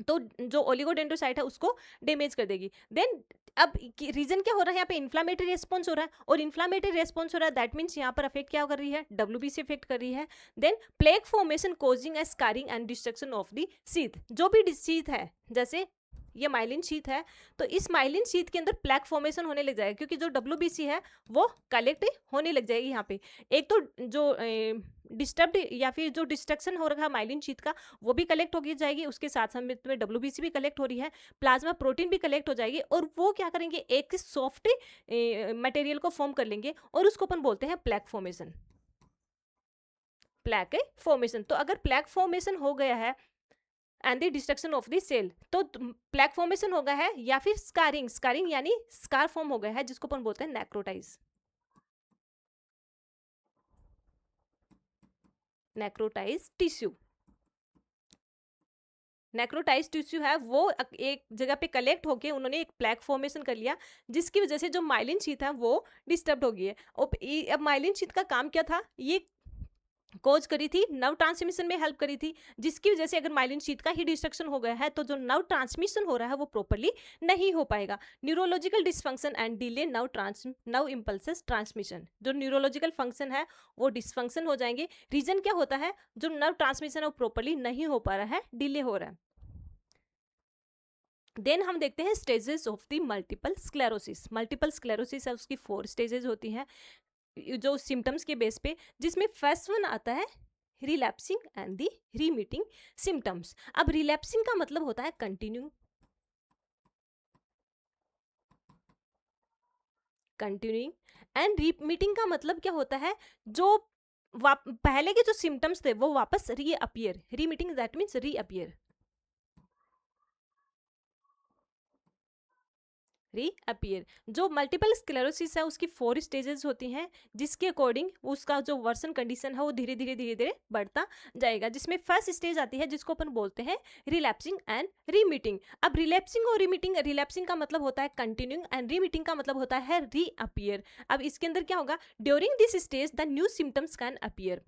तो जो ओलिगोडेंड्रोसाइट है उसको डैमेज कर देगी। देन अब रीजन क्या हो रहा है, यहाँ पे इन्फ्लामेटरी रेस्पॉन्स हो रहा है, और इन्फ्लामेटरी रेस्पॉन्स हो रहा है दैट मीन्स यहाँ पर अफेक्ट क्या कर रही है, डब्ल्यूबीसी अफेक्ट कर रही है। Then plaque formation causing a scarring and destruction of the sheath. जो भी शीथ है, जैसे ये माइलिन शीथ है, तो इस माइलिन शीथ के अंदर प्लैक फॉर्मेशन होने लग जाएगा क्योंकि जो डब्ल्यूबीसी है वो कलेक्ट होने लग जाएगी। यहाँ पे एक तो जो डिस्टर्ब या फिर जो डिस्ट्रक्शन हो रहा है माइलिन शीथ का वो भी कलेक्ट होगी जाएगी, उसके साथ साथ में डब्ल्यूबीसी भी कलेक्ट हो रही है, प्लाज्मा प्रोटीन भी कलेक्ट हो जाएगी, और वो क्या करेंगे, एक सॉफ्ट मटेरियल को फॉर्म कर लेंगे और उसको अपन बोलते हैं प्लैक फॉर्मेशन। प्लैक फॉर्मेशन, तो अगर प्लैक फॉर्मेशन हो गया है and the destruction of the cell, तो प्लैक फॉर्मेशन हो गया है, या फिर स्कारिंग यानी स्कार फॉर्म हो गया है जिसको अपन बोलते हैं नेक्रोटाइज टिश्यू। नेक्रोटाइज टिश्यू है वो एक जगह पे कलेक्ट होके उन्होंने एक प्लैक फॉर्मेशन कर लिया जिसकी वजह से जो माइलिन शीथ है वो डिस्टर्ब हो गई है। अब माइलिन शीथ का काम क्या था, ये कोज करी थी, नर्व ट्रांसमिशन में हेल्प करी थी, जिसकी वजह से अगर माइलिन शीथ का ही डिस्ट्रक्शन हो गया है तो जो नर्व ट्रांसमिशन हो रहा है वो प्रॉपर्ली नहीं हो पाएगा। Neurological dysfunction and delay nerve impulses transmission, जो न्यूरोलॉजिकल फंक्शन है वो डिसफंक्शन हो जाएंगे। रीजन क्या होता है, जो नर्व ट्रांसमिशन है वो प्रॉपर्ली नहीं हो पा रहा है, डिले हो रहा है। देन हम देखते हैं stages of the multiple sclerosis. Multiple sclerosis है उसकी 4 स्टेजेस होती हैं जो सिम्टम्स के बेस पे, जिसमें फर्स्ट वन आता है रिलैप्सिंग एंड दी रीमीटिंग सिम्टम्स। अब रिलैप्सिंग का मतलब होता है कंटिन्यूइंग एंड रीमीटिंग का मतलब क्या होता है, जो पहले के जो सिम्टम्स थे वो वापस reappear. Remitting that means reappear, reappear. जो मल्टीपल स्क्लेरोसिस है उसकी 4 स्टेजेस होती हैं, जिसके अकॉर्डिंग उसका जो वर्सन कंडीशन है वो धीरे धीरे धीरे धीरे बढ़ता जाएगा, जिसमें फर्स्ट स्टेज आती है जिसको अपन बोलते हैं रिलैप्सिंग एंड रीमीटिंग। अब रिलैप्सिंग और रीमीटिंग, रिलैप्सिंग का मतलब होता है कंटिन्यूइंग एंड रीमीटिंग का मतलब होता है रीअपियर। अब इसके अंदर क्या होगा, during this stage the new symptoms can appear.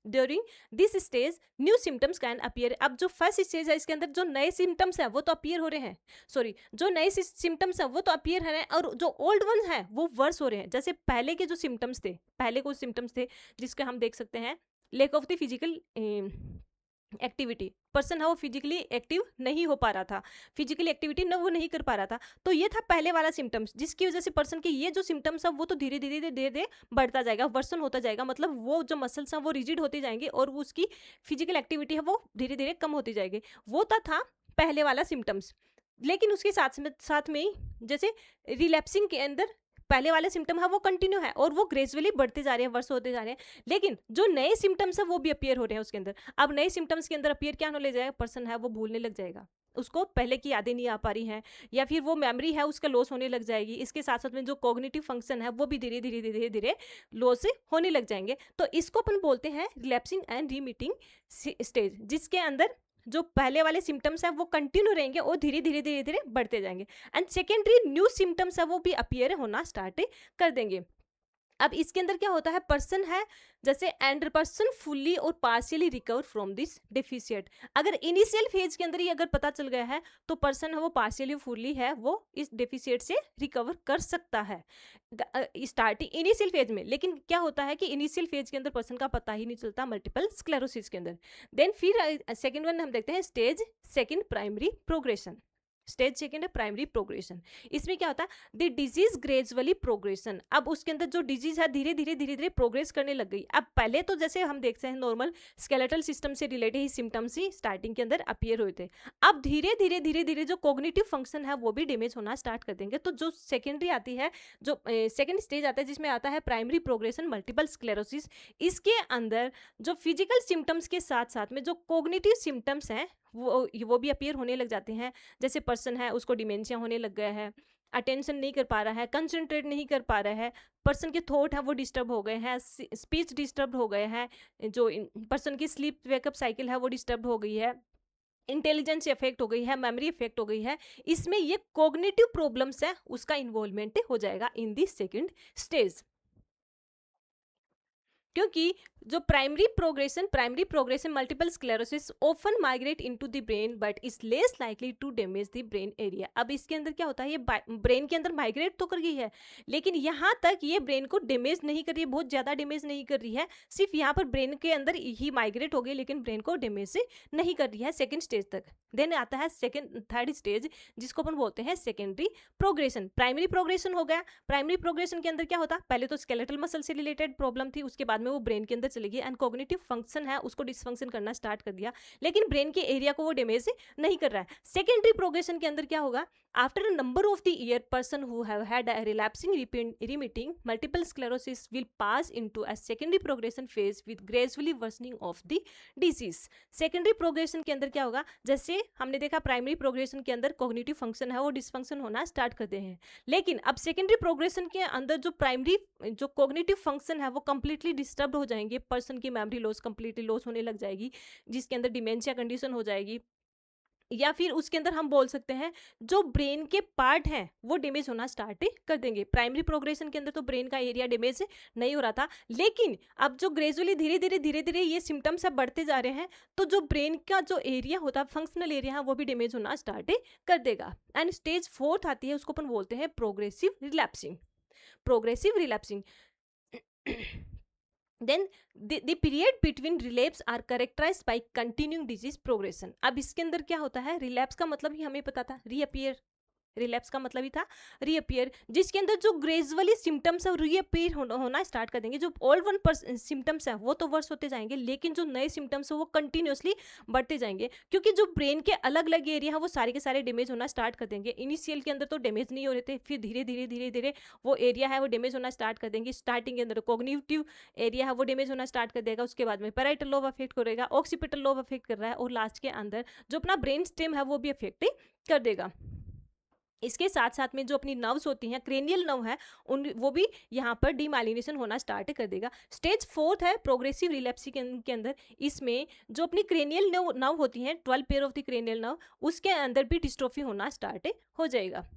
During this stage new symptoms can appear. अब जो फर्स्ट स्टेज है इसके अंदर जो नए सिम्टम्स है वो तो अपीयर हो रहे हैं, सॉरी जो नए सिम्टम्स है वो तो अपीयर है और जो ओल्ड वन है वो वर्स हो रहे हैं। जैसे पहले के जो सिम्टम्स थे, पहले कुछ सिम्टम्स थे जिसके हम देख सकते हैं lack of the physical activity, person है वो फिजिकली एक्टिव नहीं हो पा रहा था, फिजिकली एक्टिविटी न वो नहीं कर पा रहा था, तो ये था पहले वाला सिम्टम्स, जिसकी वजह से पर्सन के ये जो सिम्टम्स है वो तो धीरे धीरे धीरे धीरे बढ़ता जाएगा, वर्सन होता जाएगा, मतलब वो जो मसल्स हैं वो रिजिड होते जाएंगे और उसकी फिजिकल एक्टिविटी है वो धीरे धीरे कम होती जाएगी। वो था पहले वाला सिम्टम्स। लेकिन उसके साथ में ही जैसे रिलैप्सिंग के अंदर पहले वाले सिम्टम है वो कंटिन्यू है और वो ग्रेजुअली बढ़ते जा रहे हैं, वर्ष होते जा रहे हैं, लेकिन जो नए सिम्टम्स है वो भी अपीयर हो रहे हैं उसके अंदर। अब नए सिम्टम्स के अंदर अपीयर क्या होने लग जाएगा, पर्सन है वो भूलने लग जाएगा, उसको पहले की यादें नहीं आ पा रही हैं, या फिर वो मेमोरी है उसका लॉस होने लग जाएगी। इसके साथ साथ में जो कॉग्निटिव फंक्शन है वो भी धीरे धीरे धीरे धीरे लॉस होने लग जाएंगे। तो इसको अपन बोलते हैं रिलैप्सिंग एंड रीमीटिंग स्टेज, जिसके अंदर जो पहले वाले सिम्टम्स है वो कंटिन्यू रहेंगे और धीरे धीरे धीरे धीरे बढ़ते जाएंगे, एंड सेकेंडरी न्यू सिम्टम्स है वो भी अपीयर होना स्टार्ट कर देंगे। अब इसके अंदर क्या होता है, पर्सन है जैसे एंड पर्सन फुल्ली और partially recover from this deficit. अगर इनिशियल फेज के अंदर ही अगर पता चल गया है तो पर्सन है वो पार्शियली फुल्ली है वो इस डेफिशिएट से रिकवर कर सकता है स्टार्टिंग इनिशियल फेज में। लेकिन क्या होता है कि इनिशियल फेज के अंदर पर्सन का पता ही नहीं चलता मल्टीपल स्क्लेरोसिस के अंदर। देन फिर सेकेंड वन हम देखते हैं stage second primary progression. Stage second है प्राइमरी प्रोग्रेशन। इसमें क्या होता है, द डिजीज ग्रेजुअली प्रोग्रेशन। अब उसके अंदर जो डिजीज है धीरे धीरे धीरे धीरे प्रोग्रेस करने लग गई। अब पहले तो जैसे हम देखते हैं नॉर्मल स्केलेटल सिस्टम से रिलेटेड ही सिम्टम्स ही स्टार्टिंग के अंदर अपीयर हुए थे, अब धीरे धीरे धीरे धीरे जो कॉग्निटिव फंक्शन है वो भी डैमेज होना स्टार्ट कर देंगे। तो जो सेकेंडरी आती है, जो सेकेंड स्टेज आता है जिसमें आता है प्राइमरी प्रोग्रेशन मल्टीपल स्क्लेरोसिस, इसके अंदर जो फिजिकल सिम्टम्स के साथ साथ में जो कॉग्निटिव सिम्टम्स हैं वो भी अपीयर होने लग जाते हैं। जैसे पर्सन है उसको डिमेंशिया होने लग गया है, अटेंशन नहीं कर पा रहा है, कंसंट्रेट नहीं कर पा रहा है, पर्सन के थॉट है वो डिस्टर्ब हो गए हैं, स्पीच डिस्टर्ब हो गए हैं, जो पर्सन की स्लीप वेकअप साइकिल है वो डिस्टर्ब हो गई है, इंटेलिजेंस इफेक्ट हो गई है, मेमोरी इफेक्ट हो गई है। इसमें ये कॉग्निटिव प्रॉब्लम्स है उसका इन्वॉल्वमेंट हो जाएगा इन दी सेकेंड स्टेज। क्योंकि जो primary progression multiple sclerosis often migrate into the brain but is less likely to damage the brain area. अब इसके अंदर क्या होता है, ये ब्रेन के अंदर माइग्रेट तो कर गई है लेकिन यहाँ तक ये ब्रेन को डैमेज नहीं कर रही है, बहुत ज़्यादा डैमेज नहीं कर रही है, सिर्फ यहाँ पर ब्रेन के अंदर ही माइग्रेट हो गई लेकिन ब्रेन को डैमेज नहीं कर रही है सेकेंड स्टेज तक। देन आता है थर्ड स्टेज जिसको अपन बोलते हैं सेकेंडरी प्रोग्रेशन। प्राइमरी प्रोग्रेशन हो गया, प्राइमरी प्रोग्रेशन के अंदर क्या होता, पहले तो स्केलेटल मसल से रिलेटेड प्रॉब्लम थी, उसके बाद में वो ब्रेन के अंदर चली गई एंड कॉग्निटिव फंक्शन है उसको डिसफंक्शन करना स्टार्ट कर दिया, लेकिन ब्रेन के एरिया को वो डैमेज नहीं कर रहा है। सेकेंडरी प्रोग्रेशन के अंदर क्या होगा, after a number of the year person who have had a relapsing remitting multiple sclerosis will pass into a secondary progression phase with gradually worsening of the disease. Secondary progression के अंदर क्या होगा, जैसे हमने देखा प्राइमरी प्रोग्रेशन के अंदर cognitive function है वो डिसफंक्शन होना स्टार्ट करते हैं, लेकिन अब सेकेंडरी प्रोग्रेशन के अंदर जो प्राइमरी जो कॉग्निटिव फंक्शन है वो कंप्लीटली डिस्टर्ब हो जाएंगे, पर्सन की मेमोरी लॉस कंप्लीटली लॉस होने लग जाएगी, जिसके अंदर डिमेंशिया कंडीशन हो जाएगी, या फिर उसके अंदर हम बोल सकते हैं जो ब्रेन के पार्ट हैं वो डैमेज होना स्टार्ट कर देंगे। प्राइमरी प्रोग्रेशन के अंदर तो ब्रेन का एरिया डैमेज नहीं हो रहा था, लेकिन अब जो ग्रेजुअली धीरे धीरे ये सिम्टम्स अब बढ़ते जा रहे हैं, तो जो ब्रेन का जो एरिया होता है, फंक्शनल एरिया है, वो भी डैमेज होना स्टार्ट कर देगा। एंड स्टेज 4 आती है, उसको अपन बोलते हैं progressive relapsing. Progressive relapsing then the period between relapse are characterized by continuing disease progression. अब इसके अंदर क्या होता है, रिलैप्स का मतलब ही हमें पता था, रीअपियर। रिलैप्स का मतलब ही था रीअपियर, जिसके अंदर जो ग्रेजुअली सिम्टम्स है रीअपियर होना स्टार्ट कर देंगे। जो ऑल वन सिम्टम्स है वो तो वर्स होते जाएंगे, लेकिन जो नए सिम्टम्स है वो कंटिन्यूसली बढ़ते जाएंगे, क्योंकि जो ब्रेन के अलग अलग एरिया है वो सारे के सारे डैमेज होना स्टार्ट कर देंगे। इनिशियल के अंदर तो डैमेज नहीं हो रहे थे, फिर धीरे धीरे वो एरिया है वो डैमेज होना स्टार्ट कर देंगे। स्टार्टिंग के अंदर कॉग्निटिव एरिया है वो डैमेज होना स्टार्ट कर देगा, उसके बाद में पैराइटल लोब अफेक्ट करेगा, ऑक्सीपिटल लोब अफेक्ट कर रहा है, और लास्ट के अंदर जो अपना ब्रेन स्टेम है वो भी अफेक्ट कर देगा। इसके साथ साथ में जो अपनी नर्व्स होती हैं, क्रेनियल नर्व है, उन वो भी यहाँ पर डीमाइलिनेशन होना स्टार्ट कर देगा। स्टेज 4 है प्रोग्रेसिव रिलैप्सी के अंदर, इसमें जो अपनी क्रेनियल नर्व होती हैं, 12 pair of the cranial nerve, उसके अंदर भी डिस्ट्रोफी होना स्टार्ट हो जाएगा।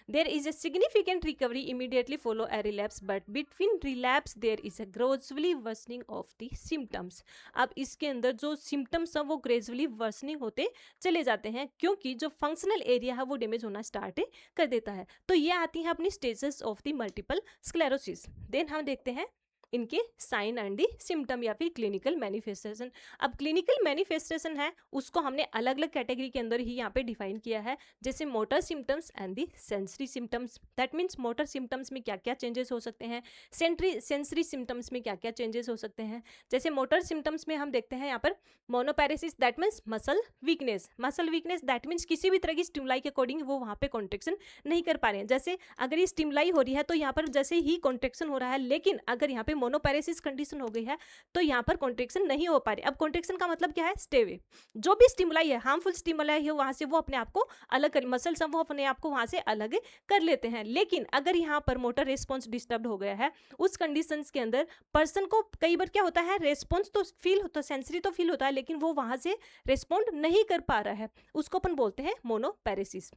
There is a significant recovery immediately follow a relapse, but between relapse there is a gradually worsening of the symptoms. अब इसके अंदर जो symptoms हैं वो gradually worsening होते चले जाते हैं, क्योंकि जो functional area है वो डैमेज होना स्टार्ट कर देता है। तो ये आती हैं अपनी stages of the multiple sclerosis। Then हम देखते हैं इनके साइन एंड दी सिम्टम या फिर क्लिनिकल मैनिफेस्टेशन। अब क्लिनिकल मैनिफेस्टेशन है उसको हमने अलग अलग कैटेगरी के अंदर ही यहाँ पे डिफाइन किया है, जैसे motor symptoms and the sensory symptoms. That means motor symptoms में क्या क्या चेंजेस हो सकते हैं, सेंसरी सिम्टम्स में क्या क्या चेंजेस हो सकते हैं। जैसे मोटर सिम्टम्स में हम देखते हैं यहाँ पर monoparesis, that means muscle weakness. Muscle weakness that means किसी भी तरह की स्टिमुलाई के अकॉर्डिंग वो वहाँ पे कॉन्ट्रेक्शन नहीं कर पा रहे हैं। जैसे अगर ये स्टिमुलाई हो रही है तो यहाँ पर जैसे ही कॉन्ट्रेक्शन हो रहा है, लेकिन अगर यहाँ पे मोनोपैरेसिस कंडीशन हो गई है तो यहाँ पर कॉन्ट्रेक्शन नहीं हो पा रही। अब कॉन्ट्रेक्शन का मतलब क्या है, स्टे अवे। जो भी स्टिमुलाई है, हार्मफुल स्टिमुलाई है, वहां से वो अपने आप को अलग कर, मसल्स वो अपने आप को वहां से अलग कर लेते हैं। लेकिन अगर यहाँ पर मोटर रिस्पॉन्स डिस्टर्ब हो गया है, उस कंडीशंस के अंदर पर्सन को कई बार क्या होता है, रेस्पॉन्स तो फील होता है, सेंसरी तो फील होता है, लेकिन वो वहां से रिस्पॉन्ड नहीं कर पा रहा है, उसको अपन बोलते हैं मोनोपैरेसिस।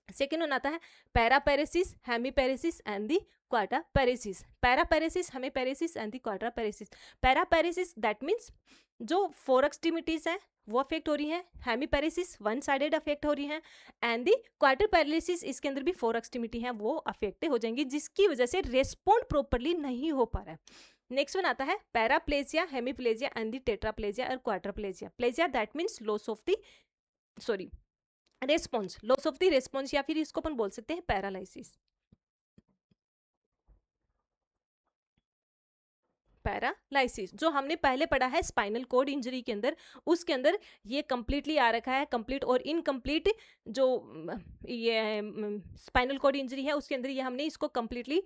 सेकेंड वन आता है paraparesis, hemiparesis and the quadriparesis. Paraparesis, hemiparesis and the quadriparesis. Paraparesis that means जो 4 एक्सट्रीमिटीज है वो अफेक्ट हो रही है, हेमीपैरेसिस वन साइडेड अफेक्ट हो रही है, एंड दी क्वाड्रापैरेसिस इसके अंदर भी 4 एक्सट्रीमिटी है वो अफेक्ट हो जाएंगी, जिसकी वजह से रेस्पॉन्ड प्रॉपरली नहीं हो पा रहा है। नेक्स्ट वन आता है paraplegia, hemiplegia and the tetraplegia और quadriplegia. Plegia that means loss of the response, loss of the response, या फिर इसको अपन बोल सकते हैं पैरालिसिस। पैरालाइसिस जो हमने पहले पढ़ा है स्पाइनल कोड इंजरी के अंदर, उसके अंदर ये कंप्लीटली आ रखा है, कंप्लीट और इनकम्प्लीट जो ये स्पाइनल कोड इंजरी है उसके अंदर ये हमने इसको कंप्लीटली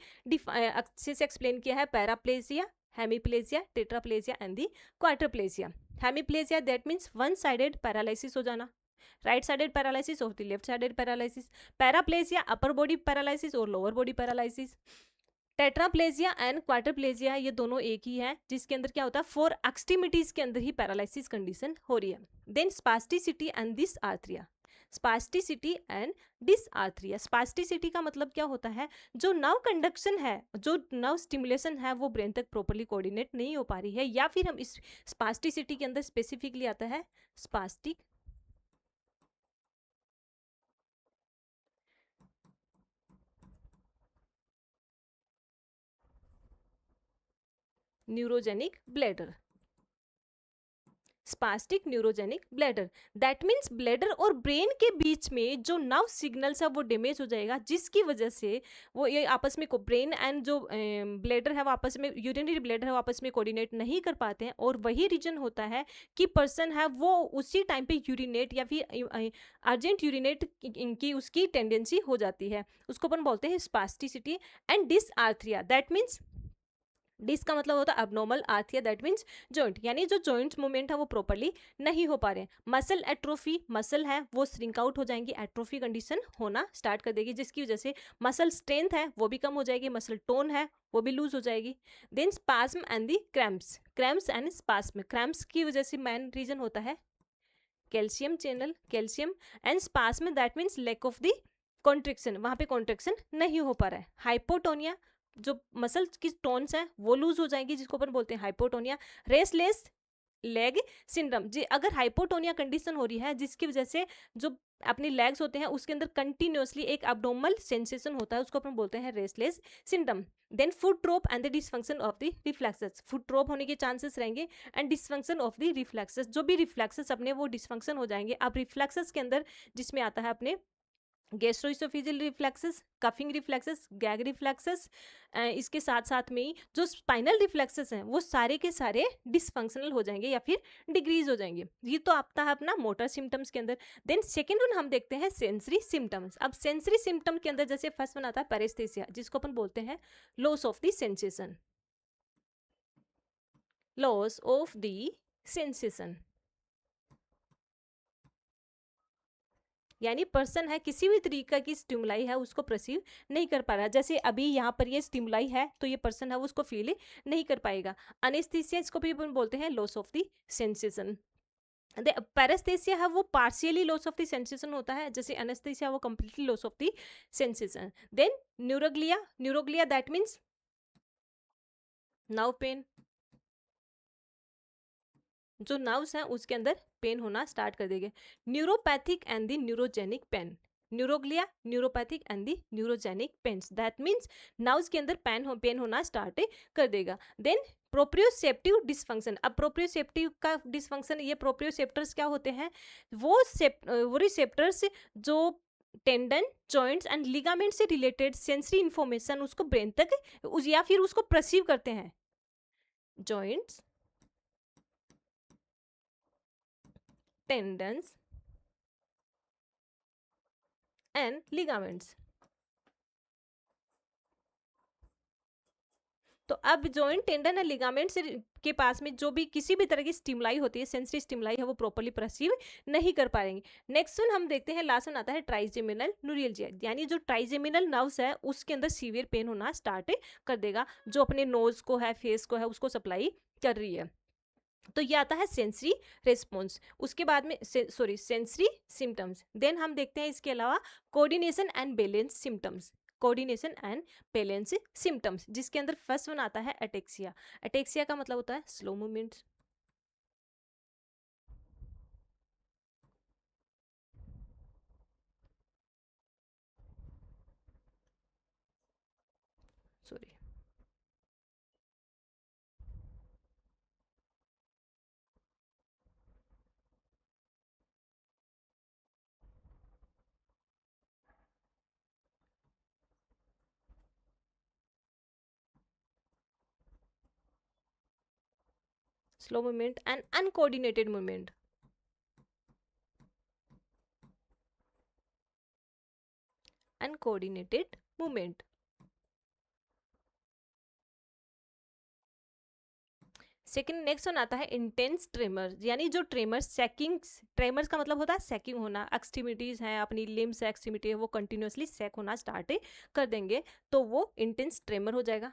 अच्छे से एक्सप्लेन किया है। Paraplegia, hemiplegia, tetraplegia and the quadriplegia. Hemiplegia that means one sided paralysis हो जाना, राइट साइडेड पैरालिसिस और left sided paralysis. Paraplegia upper body paralysis और lower body paralysis. Tetraplegia and quadriplegia ये दोनों एक ही है, जिसके अंदर क्या होता है 4 एक्सट्रीमिटीज के अंदर ही पैरालिसिस कंडीशन हो रही है। Then spasticity and dysarthria. Spasticity and dysarthria. Spasticity का मतलब क्या होता है, जो नर्व कंडक्शन है, जो नर्व स्टिमुलेशन है वो ब्रेन तक प्रॉपर्ली कोऑर्डिनेट नहीं हो पा रही है, या फिर हम इस स्पास्टिसिटी के अंदर स्पेसिफिकली आता है spastic neurogenic bladder. Spastic neurogenic bladder that means bladder और ब्रेन के बीच में जो नर्व सिग्नल्स है वो डैमेज हो जाएगा, जिसकी वजह से वो ये आपस में ब्रेन एंड जो ब्लैडर है वो आपस में, यूरिनरी ब्लैडर है वो आपस में कोऑर्डिनेट नहीं कर पाते हैं, और वही रीजन होता है कि पर्सन है वो उसी टाइम पे यूरिनेट या फिर अर्जेंट यूरिनेट की उसकी टेंडेंसी हो जाती है, उसको अपन बोलते हैं spasticity. And dysarthria that means dys का मतलब होता है abnormal, arthria that means joint, यानी जो जॉइंट मूवमेंट है वो प्रॉपर्ली नहीं हो पा रहे हैं। मसल एट्रोफी, मसल है वो श्रिंक आउट हो जाएंगी, एट्रोफी कंडीशन होना स्टार्ट कर देगी, जिसकी वजह से मसल स्ट्रेंथ है वो भी कम हो जाएगी, मसल टोन है वो भी लूज हो जाएगी। Then spasm and the cramps, cramps and spasm. Cramps की वजह से मेन रीजन होता है calcium channel, calcium and spasm that means lack of the contraction, वहां पे कॉन्ट्रिक्शन नहीं हो पा रहा है। हाइपोटोनिया, जो मसल की टोन्स हैं वो लूज हो जाएंगी, जिसको अपन बोलते हैं हाइपोटोनिया। रेस्टलेस लेग सिंड्रोम, जी अगर हाइपोटोनिया कंडीशन हो रही है जिसकी वजह से जो अपनी लेग्स होते हैं उसके अंदर कंटिन्यूअसली एक abdominal सेंसेशन होता है, उसको अपन बोलते हैं restless syndrome. Then foot drop and the dysfunction of the reflexes, foot drop होने के चांसेस रहेंगे and dysfunction of the reflexes, जो भी रिफ्लेक्सेस अपने वो डिसफंक्शन हो जाएंगे। अब रिफ्लेक्सेस के अंदर जिसमें आता है अपने gastro-oesophageal reflexes, coughing reflexes, gag reflexes, इसके साथ साथ में ही जो स्पाइनल रिफ्लेक्सेस हैं वो सारे के सारे डिसफंक्शनल हो जाएंगे या फिर डिक्रीज हो जाएंगे। ये तो आता है अपना मोटर सिम्टम्स के अंदर। देन सेकेंड वन हम देखते हैं सेंसरी सिम्टम्स। अब सेंसरी सिम्टम के अंदर जैसे फर्स्ट वन आता है पैरेस्थेसिया, जिसको अपन बोलते हैं loss of the sensation, loss of the sensation, यानी पर्सन है किसी भी तरीका की स्टिमुलाई है उसको परसीव नहीं कर पा रहा। जैसे अभी यहाँ पर ये स्टिमुलाई है तो ये पर्सन है वो उसको फील नहीं कर पाएगा। अनेस्थीसिया, इसको भी अपन बोलते हैं loss of the sensation. Paraesthesia है वो partially loss of the sensation होता है, जैसे एनेस्थीसिया वो completely loss of the sensation. Then neuroglia, neuroglia that means nerve pain, जो नर्व्स हैं उसके अंदर पेन होना स्टार्ट कर देंगे। Neuropathic and the neurogenic pain, neuroglia, neuropathic and the neurogenic pains, that means nerves के अंदर पेन होना स्टार्ट कर देगा। देन प्रोप्रियोसेप्टिव डिसफंक्शन, अब प्रोप्रियोसेप्टिव का डिसफंक्शन, ये प्रोप्रियोसेप्टर्स क्या होते हैं, वो रिसेप्टर्स जो टेंडन, जॉइंट्स एंड लिगामेंट से रिलेटेड सेंसरी इंफॉर्मेशन उसको ब्रेन तक या फिर उसको परसीव करते हैं। Joints, tendons and ligaments। तो अब जॉइंट, टेंडन और लिगामेंट से के पास में जो भी किसी भी तरह की स्टिमुलाई होती है, सेंसरी स्टिमुलाई है, वो प्रॉपर्ली परसीव नहीं कर पाएंगे। नेक्स्ट वन हम देखते हैं, लास्ट वन आता है ट्राइजेमिनल न्यूरल्जिया, यानी जो ट्राइजेमिनल नर्व्स है उसके अंदर सीवियर पेन होना स्टार्ट कर देगा, जो अपने नोज को है, फेस को है, उसको सप्लाई कर रही है। तो ये आता है सेंसरी रेस्पॉन्स। उसके बाद में सेंसरी सिम्टम्स। देन हम देखते हैं इसके अलावा coordination and balance symptoms, coordination and balance symptoms, जिसके अंदर फर्स्ट वन आता है एटेक्सिया। एटेक्सिया का मतलब होता है slow movements, sorry, slow movement and uncoordinated movement, uncoordinated movement. Second next one आता है इंटेंस ट्रेमर, यानी जो ट्रेमर सैकिंग, ट्रेमर्स का मतलब होता है सैकिंग होना, एक्सट्रीमिटीज हैं अपनी लिम्स एक्सट्रीमिटी है वो कंटिन्यूअसली सैक होना स्टार्ट कर देंगे, तो वो इंटेंस ट्रेमर हो जाएगा।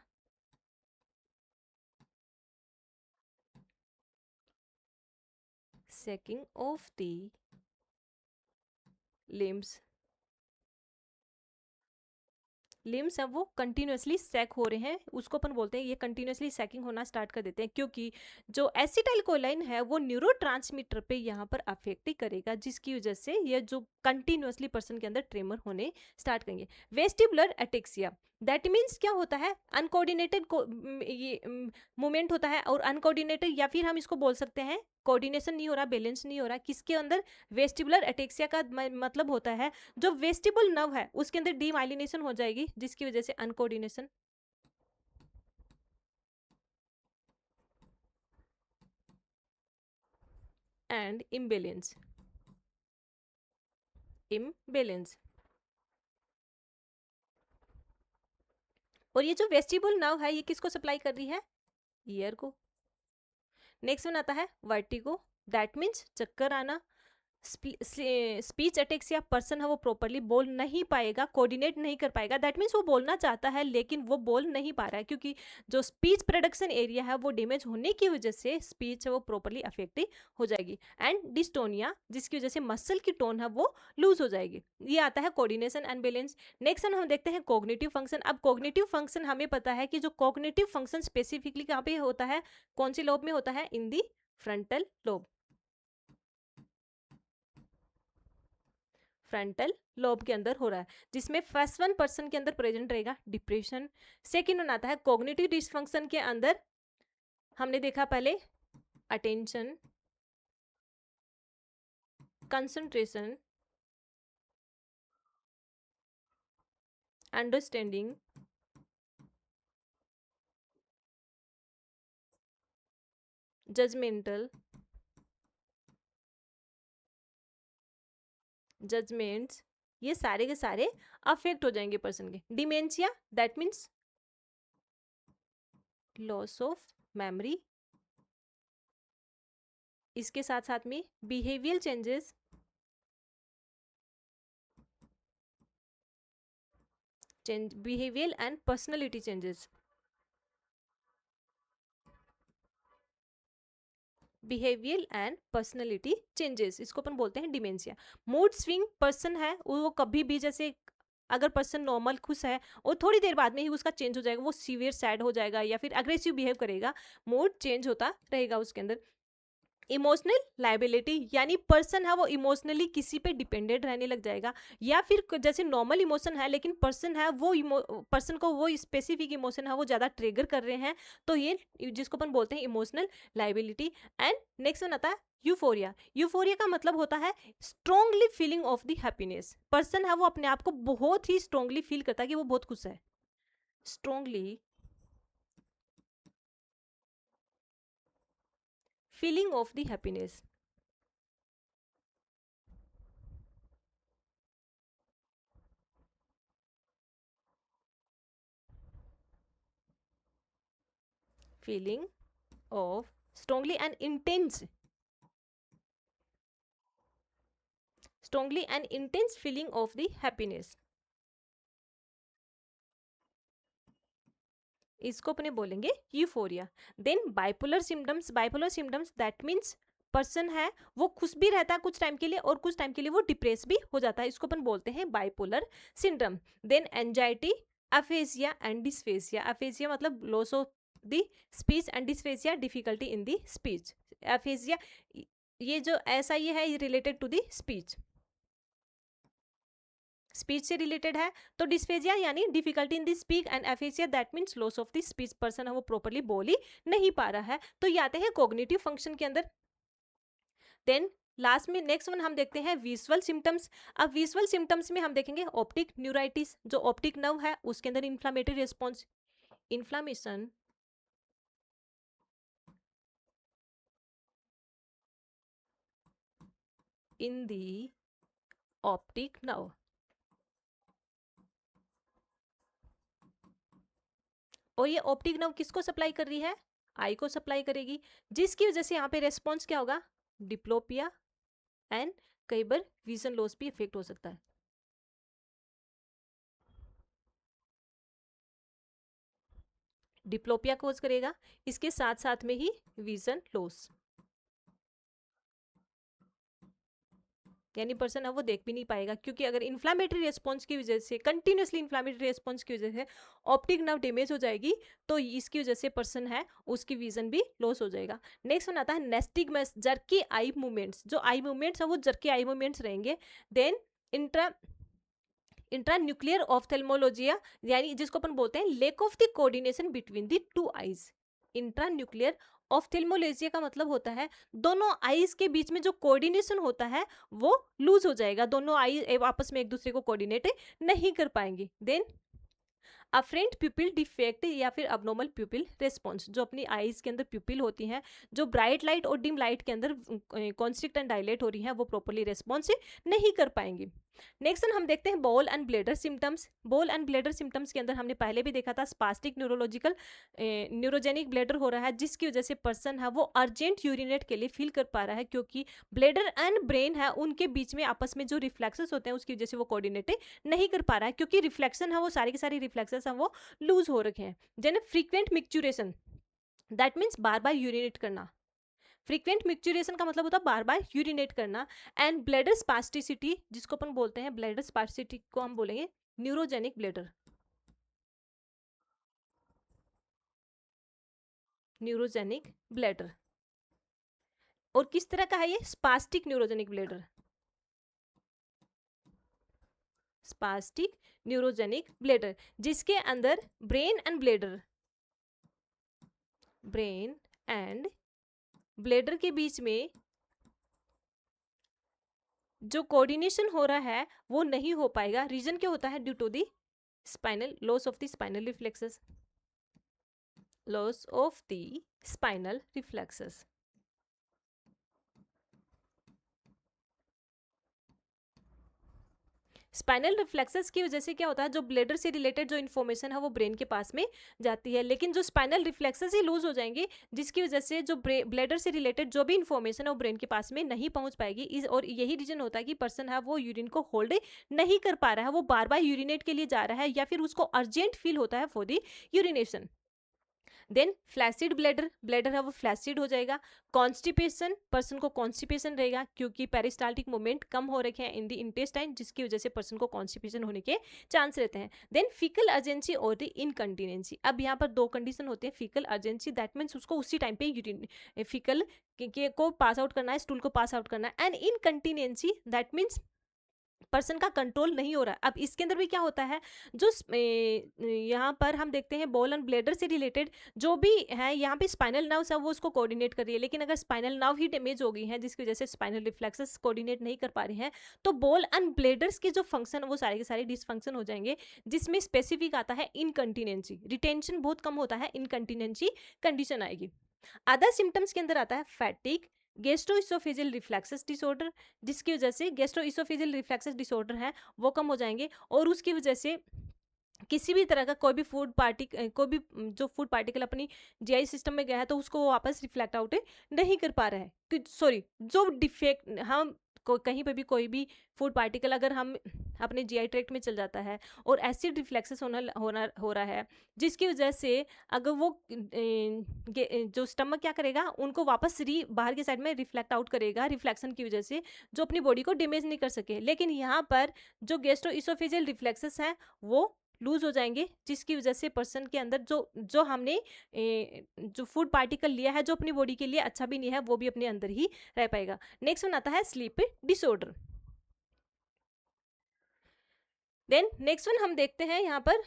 Sacking of the limbs, limbs है वो कंटिन्यूअसली सैक हो रहे हैं, उसको अपन बोलते हैं ये कंटिन्यूअसली सैकिंग होना स्टार्ट कर देते हैं, क्योंकि जो एसिटाइलकोलाइन है वो न्यूरोट्रांसमीटर पे यहाँ पर अफेक्ट ही करेगा, जिसकी वजह से ये जो कंटिन्यूअसली पर्सन के अंदर ट्रेमर होने स्टार्ट करेंगे। वेस्टिबुलर एटेक्सिया, दैट मीन्स क्या होता है, अनकोऑर्डिनेटेड ये मूवमेंट होता है, और अनकोऑर्डिनेटेड या फिर हम इसको बोल सकते हैं कोऑर्डिनेशन नहीं हो रहा, बैलेंस नहीं हो रहा, किसके अंदर, वेस्टिबुलर एटेक्सिया का मतलब होता है जो वेस्टिबुल नर्व है उसके अंदर डीमाइलिनेशन हो जाएगी, जिसकी वजह से अनकोऑर्डिनेशन एंड इम्बैलेंस, इम्बैलेंस। और ये जो वेस्टिबुल नर्व है ये किसको सप्लाई कर रही है, ईयर को। नेक्स्ट वन आता है वर्टिगो, दैट मीन्स चक्कर आना, स्पीच अटेक्सिया पर्सन है वो प्रॉपरली बोल नहीं पाएगा, कोऑर्डिनेट नहीं कर पाएगा। दैट मीन्स वो बोलना चाहता है लेकिन वो बोल नहीं पा रहा है, क्योंकि जो स्पीच प्रोडक्शन एरिया है वो डैमेज होने की वजह से स्पीच है वो प्रॉपरली अफेक्ट हो जाएगी। एंड डिस्टोनिया, जिसकी वजह से मसल की टोन है वो लूज हो जाएगी। ये आता है कोऑर्डिनेशन एंड बैलेंस। नेक्स्ट हम देखते हैं कॉग्निटिव फंक्शन। अब कॉग्निटिव फंक्शन हमें पता है कि जो कॉग्निटिव फंक्शन स्पेसिफिकली कहाँ पे होता है, कौन सी लोब में होता है, इन दी फ्रंटल लोब। फ्रंटल लोब के अंदर हो रहा है, जिसमें फर्स्ट वन पर्सन के अंदर प्रेजेंट रहेगा डिप्रेशन। सेकेंड वन आता है कॉग्निटिव डिसफंक्शन के अंदर, हमने देखा पहले attention, concentration, understanding, judgemental, judgements, ये सारे के सारे अफेक्ट हो जाएंगे पर्सन के। Dementia that means loss of memory. इसके साथ साथ में behavioural changes, behavioural and personality changes, behavioural and personality changes, इसको अपन बोलते हैं डिमेंशिया। मूड स्विंग पर्सन है वो कभी भी, जैसे अगर पर्सन नॉर्मल खुश है और थोड़ी देर बाद में ही उसका चेंज हो जाएगा, वो सीवियर सैड हो जाएगा या फिर अग्रेसिव बिहेव करेगा, मूड चेंज होता रहेगा उसके अंदर। इमोशनल लाइबिलिटी, यानी पर्सन है वो इमोशनली किसी पे डिपेंडेंट रहने लग जाएगा, या फिर जैसे नॉर्मल इमोशन है लेकिन पर्सन है वो पर्सन को वो स्पेसिफिक इमोशन है वो ज़्यादा ट्रिगर कर रहे हैं, तो ये जिसको अपन बोलते हैं emotional liability. And next one आता है यूफोरिया। यूफोरिया का मतलब होता है strongly feeling of the happiness. Person है वो अपने आप को बहुत ही स्ट्रोंगली फील करता है कि वो बहुत खुश है। Strongly feeling of the happiness, feeling of strongly and intense feeling of the happiness, इसको अपने बोलेंगे euphoria. Then bipolar symptoms that means person है वो खुश भी रहता है कुछ टाइम के लिए और कुछ टाइम के लिए वो डिप्रेस भी हो जाता है, इसको अपन बोलते हैं bipolar syndrome. Then anxiety, aphasia and dysphagia. Aphasia मतलब loss of the speech and dysphagia difficulty in the speech. Aphasia ये जो ऐसा ये है रिलेटेड टू द स्पीच से रिलेटेड है। तो डिस्फेजिया यानी difficulty in the speak and aphasia that means loss of the speech, person है वो प्रॉपर्ली बोल ही नहीं पा रहा है। तो ये आते हैं कॉग्निटिव फंक्शन के अंदर। देन लास्ट में नेक्स्ट वन हम देखते हैं विजुअल सिम्टम्स। अब विजुअल सिम्टम्स में हम देखेंगे ऑप्टिक न्यूराइटिस, जो ऑप्टिक नर्व है उसके अंदर इन्फ्लामेटरी रिस्पॉन्स, इन्फ्लामेशन इन दी ऑप्टिक नर्व। और ये ऑप्टिक नर्व किसको सप्लाई कर रही है, आई को सप्लाई करेगी, जिसकी वजह से यहाँ पे रेस्पॉन्स क्या होगा, डिप्लोपिया एंड कई बार विजन लॉस भी इफेक्ट हो सकता है। डिप्लोपिया कोज करेगा, इसके साथ साथ में ही विजन लॉस, यानी पर्सन अब वो देख भी नहीं पाएगा, क्योंकि अगर इन्फ्लामेटरी रेस्पॉन्स की वजह से कंटिन्यूसली इन्फ्लामेटरी रेस्पॉन्स की वजह से ऑप्टिक नर्व डैमेज हो जाएगी, तो इसकी वजह से पर्सन है उसकी विजन भी लॉस हो जाएगा। नेक्स्ट वन आता है नेस्टिगमस, जर्की आई मूवमेंट्स, जो आई मूवमेंट्स है वो जर्की आई मूवमेंट्स रहेंगे। देन इंट्रा न्यूक्लियर ऑफ्थेल्मोलॉजिया, यानी जिसको अपन बोलते हैं lack of the coordination between the two eyes. Intra nuclear ophthalmoplegia का मतलब होता है दोनों आईज के बीच में जो कोऑर्डिनेशन होता है वो लूज हो जाएगा, दोनों आई आपस में एक दूसरे को कोऑर्डिनेट नहीं कर पाएंगे। देन अफरेंट प्यूपिल डिफेक्ट या फिर अबनॉर्मल प्यूपिल रिस्पॉन्स, जो अपनी आईज के अंदर प्यूपिल होती हैं, जो ब्राइट लाइट और डिम लाइट के अंदर कॉन्स्ट्रिक्ट एंड डायलेट हो रही हैं, वो प्रॉपरली रिस्पॉन्स नहीं कर पाएंगी। नेक्स्ट हम देखते हैं ball and bladder symptoms. Ball and bladder symptoms के अंदर हमने पहले भी देखा था, स्पास्टिक न्यूरोलॉजिकल न्यूरोजेनिक ब्लेडर हो रहा है, जिसकी वजह से पर्सन है वो अर्जेंट यूरिनेट के लिए फील कर पा रहा है, क्योंकि ब्लेडर एंड ब्रेन है उनके बीच में आपस में जो रिफ्लेक्सेस होते हैं उसकी वजह से वो कोऑर्डिनेट नहीं कर पा रहा है, क्योंकि रिफ्लेक्शन है वो सारी की सारी रिफ्लेक्सेस हैं वो लूज हो रखे हैं। Then frequent micturition, that means बार बार यूरिनेट करना। फ्रीक्वेंट मिक्चुरेशन का मतलब होता है बार बार यूरिनेट करना। एंड ब्लैडर स्पास्टिसिटी, जिसको अपन बोलते हैं ब्लैडर स्पास्टिसिटी को हम बोलेंगे न्यूरोजेनिक ब्लैडर, न्यूरोजेनिक ब्लैडर। और किस तरह का है ये? Spastic neurogenic bladder, spastic neurogenic bladder, जिसके अंदर brain and bladder, brain and bladder के बीच में जो कोऑर्डिनेशन हो रहा है वो नहीं हो पाएगा। रीजन क्या होता है? Due to the spinal loss of the spinal reflexes, loss of the spinal reflexes. Spinal reflexes की वजह से क्या होता है, जो ब्लेडर से रिलेटेड जो इन्फॉर्मेशन है वो ब्रेन के पास में जाती है, लेकिन जो स्पाइनल रिफ्लेक्सेस ही लूज हो जाएंगे, जिसकी वजह से जो ब्लेडर से रिलेटेड जो भी इन्फॉर्मेशन है वो ब्रेन के पास में नहीं पहुंच पाएगी। और यही रीजन होता है कि पर्सन है वो यूरिन को होल्ड नहीं कर पा रहा है, वो बार बार यूरिनेट के लिए जा रहा है, या फिर उसको अर्जेंट फील होता है for the urination. Then flaccid bladder, bladder है वो फ्लैसिड हो जाएगा। कॉन्स्टिपेशन, पर्सन को कॉन्स्टिपेशन रहेगा, क्योंकि पेरिस्टाल्टिक मूवमेंट कम हो रखे हैं इन द इंटेस्टाइन, जिसकी वजह से पर्सन को कॉन्स्टिपेशन होने के चांस रहते हैं। देन फीकल अर्जेंसी और द इनकंटिनेंसी। अब यहाँ पर दो कंडीशन होती है। फीकल अर्जेंसी दैट मीन्स उसको उसी टाइम पे यूरिन फीकल को पास आउट करना है, स्टूल को पास आउट करना है। एंड इनकंटिनेंसी दैट मीन्स पर्सन का कंट्रोल नहीं हो रहा है। अब इसके अंदर भी क्या होता है, जो यहाँ पर हम देखते हैं बॉल एंड ब्लेडर से रिलेटेड जो भी है, यहाँ पे स्पाइनल नर्व्स है वो उसको कोऑर्डिनेट कर रही है, लेकिन अगर स्पाइनल नर्व ही डैमेज हो गई है जिसकी वजह से स्पाइनल रिफ्लेक्सेस कोऑर्डिनेट नहीं कर पा रही हैं, तो बॉल एंड ब्लेडर्स के जो फंक्शन वो सारे के सारे डिसफंक्शन हो जाएंगे, जिसमें स्पेसिफिक आता है इनकंटिनेंसी। रिटेंशन बहुत कम होता है, इनकंटिनेंसी कंडीशन आएगी। अदर सिम्टम्स के अंदर आता है फैटिक, गैस्ट्रोइसोफेजियल रिफ्लेक्सेस डिसऑर्डर, जिसकी वजह से गैस्ट्रोइसोफेजियल रिफ्लेक्सेस डिसऑर्डर है वो कम हो जाएंगे, और उसकी वजह से किसी भी तरह का कोई भी कोई भी जो फूड पार्टिकल अपनी जीआई सिस्टम में गया है तो उसको वो वापस रिफ्लेक्ट आउट नहीं कर पा रहा है। सॉरी, जो डिफेक्ट हम कहीं पे भी कोई भी फूड पार्टिकल अगर हम अपने जीआई ट्रैक्ट में चल जाता है और एसिड रिफ्लेक्सेस हो रहा है, जिसकी वजह से अगर वो जो स्टमक क्या करेगा, उनको वापस बाहर के साइड में रिफ्लेक्ट आउट करेगा, रिफ्लेक्शन की वजह से जो अपनी बॉडी को डैमेज नहीं कर सके। लेकिन यहाँ पर जो गैस्ट्रोइसोफेजियल रिफ्लेक्सेस हैं वो लूज हो जाएंगे, जिसकी वजह से पर्सन के अंदर जो हमने जो फूड पार्टिकल लिया है जो अपनी बॉडी के लिए अच्छा भी नहीं है, वो भी अपने अंदर ही रह पाएगा। नेक्स्ट वन आता है sleep disorder. Then next one हम देखते हैं यहाँ पर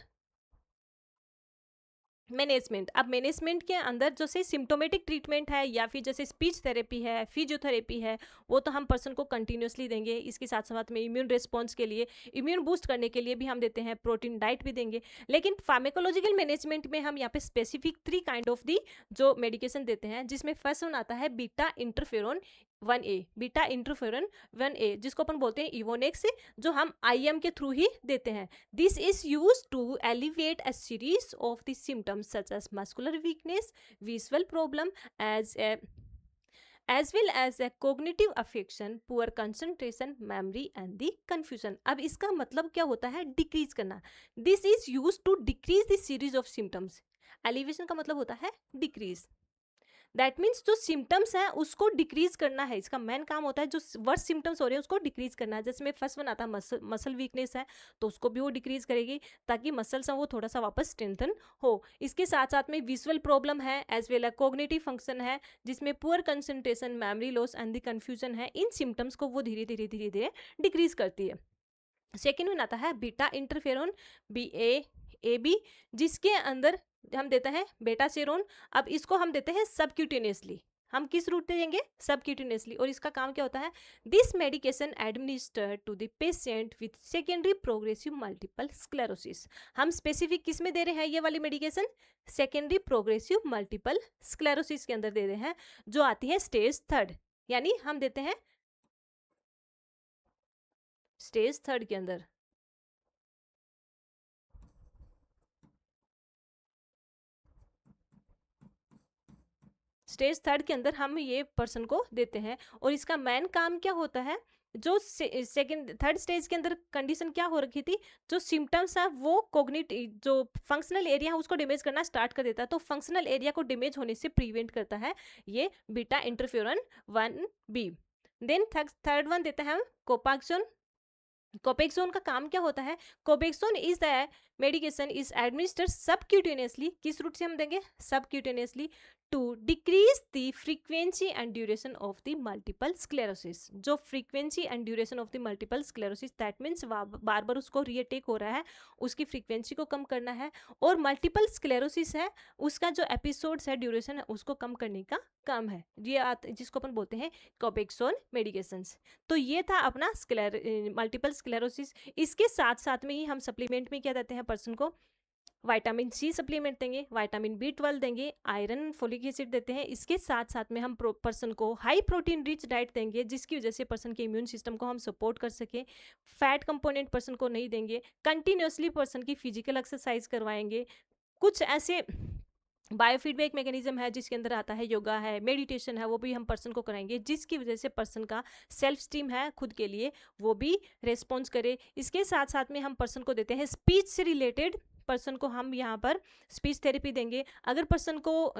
मैनेजमेंट। अब मैनेजमेंट के अंदर जैसे सिम्टोमेटिक ट्रीटमेंट है या फिर जैसे स्पीच थेरेपी है, फिजियोथेरेपी है, वो तो हम पर्सन को कंटिन्यूसली देंगे। इसके साथ साथ में इम्यून रिस्पॉन्स के लिए, इम्यून बूस्ट करने के लिए भी हम देते हैं, प्रोटीन डाइट भी देंगे। लेकिन फार्मेकोलॉजिकल मैनेजमेंट में हम यहाँ पे स्पेसिफिक 3 काइंड ऑफ दी जो मेडिकेशन देते हैं, जिसमें फर्स्ट वन आता है beta interferon 1A, beta interferon 1A, जिसको अपन बोलते हैं इवोनेक्स, जो हम IM के थ्रू ही देते हैं। This is used to alleviate a series of the symptoms such as muscular weakness, visual problem, as well as a cognitive affection, poor concentration, memory and the confusion। अब इसका मतलब क्या होता है? डिक्रीज करना। This is used to decrease the series of symptoms। Elevation का मतलब होता है डिक्रीज। दैट मीन्स जो सिम्टम्स है उसको डिक्रीज करना है, इसका मेन काम होता है। जो वर्स्ट सिम्टम्स हो रहे हैं उसको डिक्रीज करना है। जैसे फर्स्ट वन आता है मसल वीकनेस है, तो उसको भी वो डिक्रीज करेगी ताकि मसल्स हैं वो थोड़ा सा वापस स्ट्रेंथन हो। इसके साथ साथ में विजुअल प्रॉब्लम है, एज वेल कोग्निटिव फंक्शन है, जिसमें poor concentration, memory loss and the confusion है। इन सिम्टम्स को वो धीरे धीरे धीरे धीरे डिक्रीज करती है। सेकेंड वन आता है बीटा इंटरफेरोन BA-AB, जिसके अंदर हम देते हैं बेटा सेरोन। अब इसको हम देते हैं सबक्यूटेनियसली। हम किस रूट से देंगे? सबक्यूटेनियसली। और इसका काम क्या होता है? This medication administered to the patient with secondary progressive multiple sclerosis. हम स्पेसिफिक किस में दे रहे हैं ये वाली medication? Secondary progressive multiple sclerosis के अंदर दे रहे हैं, जो आती है स्टेज 3, यानी हम देते हैं स्टेज 3 के अंदर। स्टेज 3 के अंदर हम ये पर्सन को देते हैं। और इसका मेन काम क्या होता है? जो सेकंड थर्ड स्टेज के अंदर कंडीशन क्या हो रखी थी, जो सिम्टम्स है वो कोग्निटिव जो फंक्शनल एरिया है उसको डैमेज करना स्टार्ट कर देता है। तो फंक्शनल एरिया को डैमेज होने से प्रिवेंट करता है ये beta interferon 1b। Then third one देते हैं हम कोपाक्सोन। कोपेक्सोन का काम क्या होता है? Copaxone is the medication is administered subcutaneously. किस रूट से हम देंगे? Subcutaneously, to decrease the frequency and duration of the multiple sclerosis. जो frequency and duration of the multiple sclerosis, that means बार बार उसको रीअटैक हो रहा है, उसकी फ्रीक्वेंसी को कम करना है। और मल्टीपल स्क्लेरोसिस है, उसका जो एपिसोड्स है, ड्यूरेशन है, उसको कम करने का काम है। ये जिसको अपन बोलते हैं कोपेक्सोन मेडिकेशंस। तो ये था अपना मल्टीपल स्क्लेरोसिस। इसके साथ साथ में ही हम सप्लीमेंट में क्या देते हैं पर्सन को? विटामिन सी सप्लीमेंट देंगे, विटामिन B12 देंगे, आयरन, फोलिक एसिड देते हैं। इसके साथ साथ में हम पर्सन को हाई प्रोटीन रिच डाइट देंगे, जिसकी वजह से पर्सन के इम्यून सिस्टम को हम सपोर्ट कर सकें। फैट कंपोनेंट पर्सन को नहीं देंगे। कंटिन्यूसली पर्सन की फिजिकल एक्सरसाइज करवाएंगे। कुछ ऐसे बायोफीडबैक मैकेनिज्म है जिसके अंदर आता है योगा है, मेडिटेशन है, वो भी हम पर्सन को कराएंगे, जिसकी वजह से पर्सन का सेल्फ स्टीम है खुद के लिए वो भी रेस्पॉन्स करे। इसके साथ साथ में हम पर्सन को देते हैं स्पीच से रिलेटेड, पर्सन को हम यहाँ पर स्पीच थेरेपी देंगे। अगर पर्सन को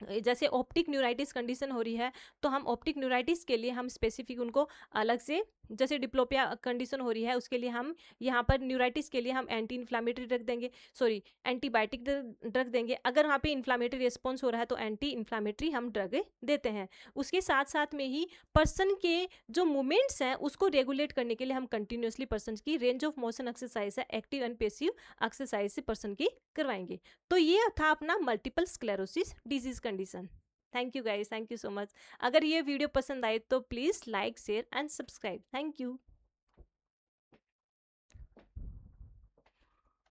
जैसे ऑप्टिक न्यूराइटिस कंडीशन हो रही है, तो हम ऑप्टिक न्यूराइटिस के लिए हम स्पेसिफिक उनको अलग से, जैसे डिप्लोपिया कंडीशन हो रही है उसके लिए हम यहाँ पर न्यूराइटिस के लिए हम एंटी इन्फ्लामेटरी ड्रग देंगे, सॉरी एंटीबायोटिक ड्रग देंगे। अगर वहाँ पे इन्फ्लामेटरी रिस्पॉन्स हो रहा है तो एंटी इन्फ्लामेटरी हम ड्रग देते हैं। उसके साथ साथ में ही पर्सन के जो मूवमेंट्स हैं उसको रेगुलेट करने के लिए हम कंटिन्यूसली पर्सन की रेंज ऑफ मोशन एक्सरसाइज है, एक्टिव एंड पैसिव एक्सरसाइज से पर्सन की करवाएंगे। तो ये था अपना multiple sclerosis disease condition. Thank you guys, thank you so much. अगर ये वीडियो पसंद आए तो please like, share and subscribe. Thank you.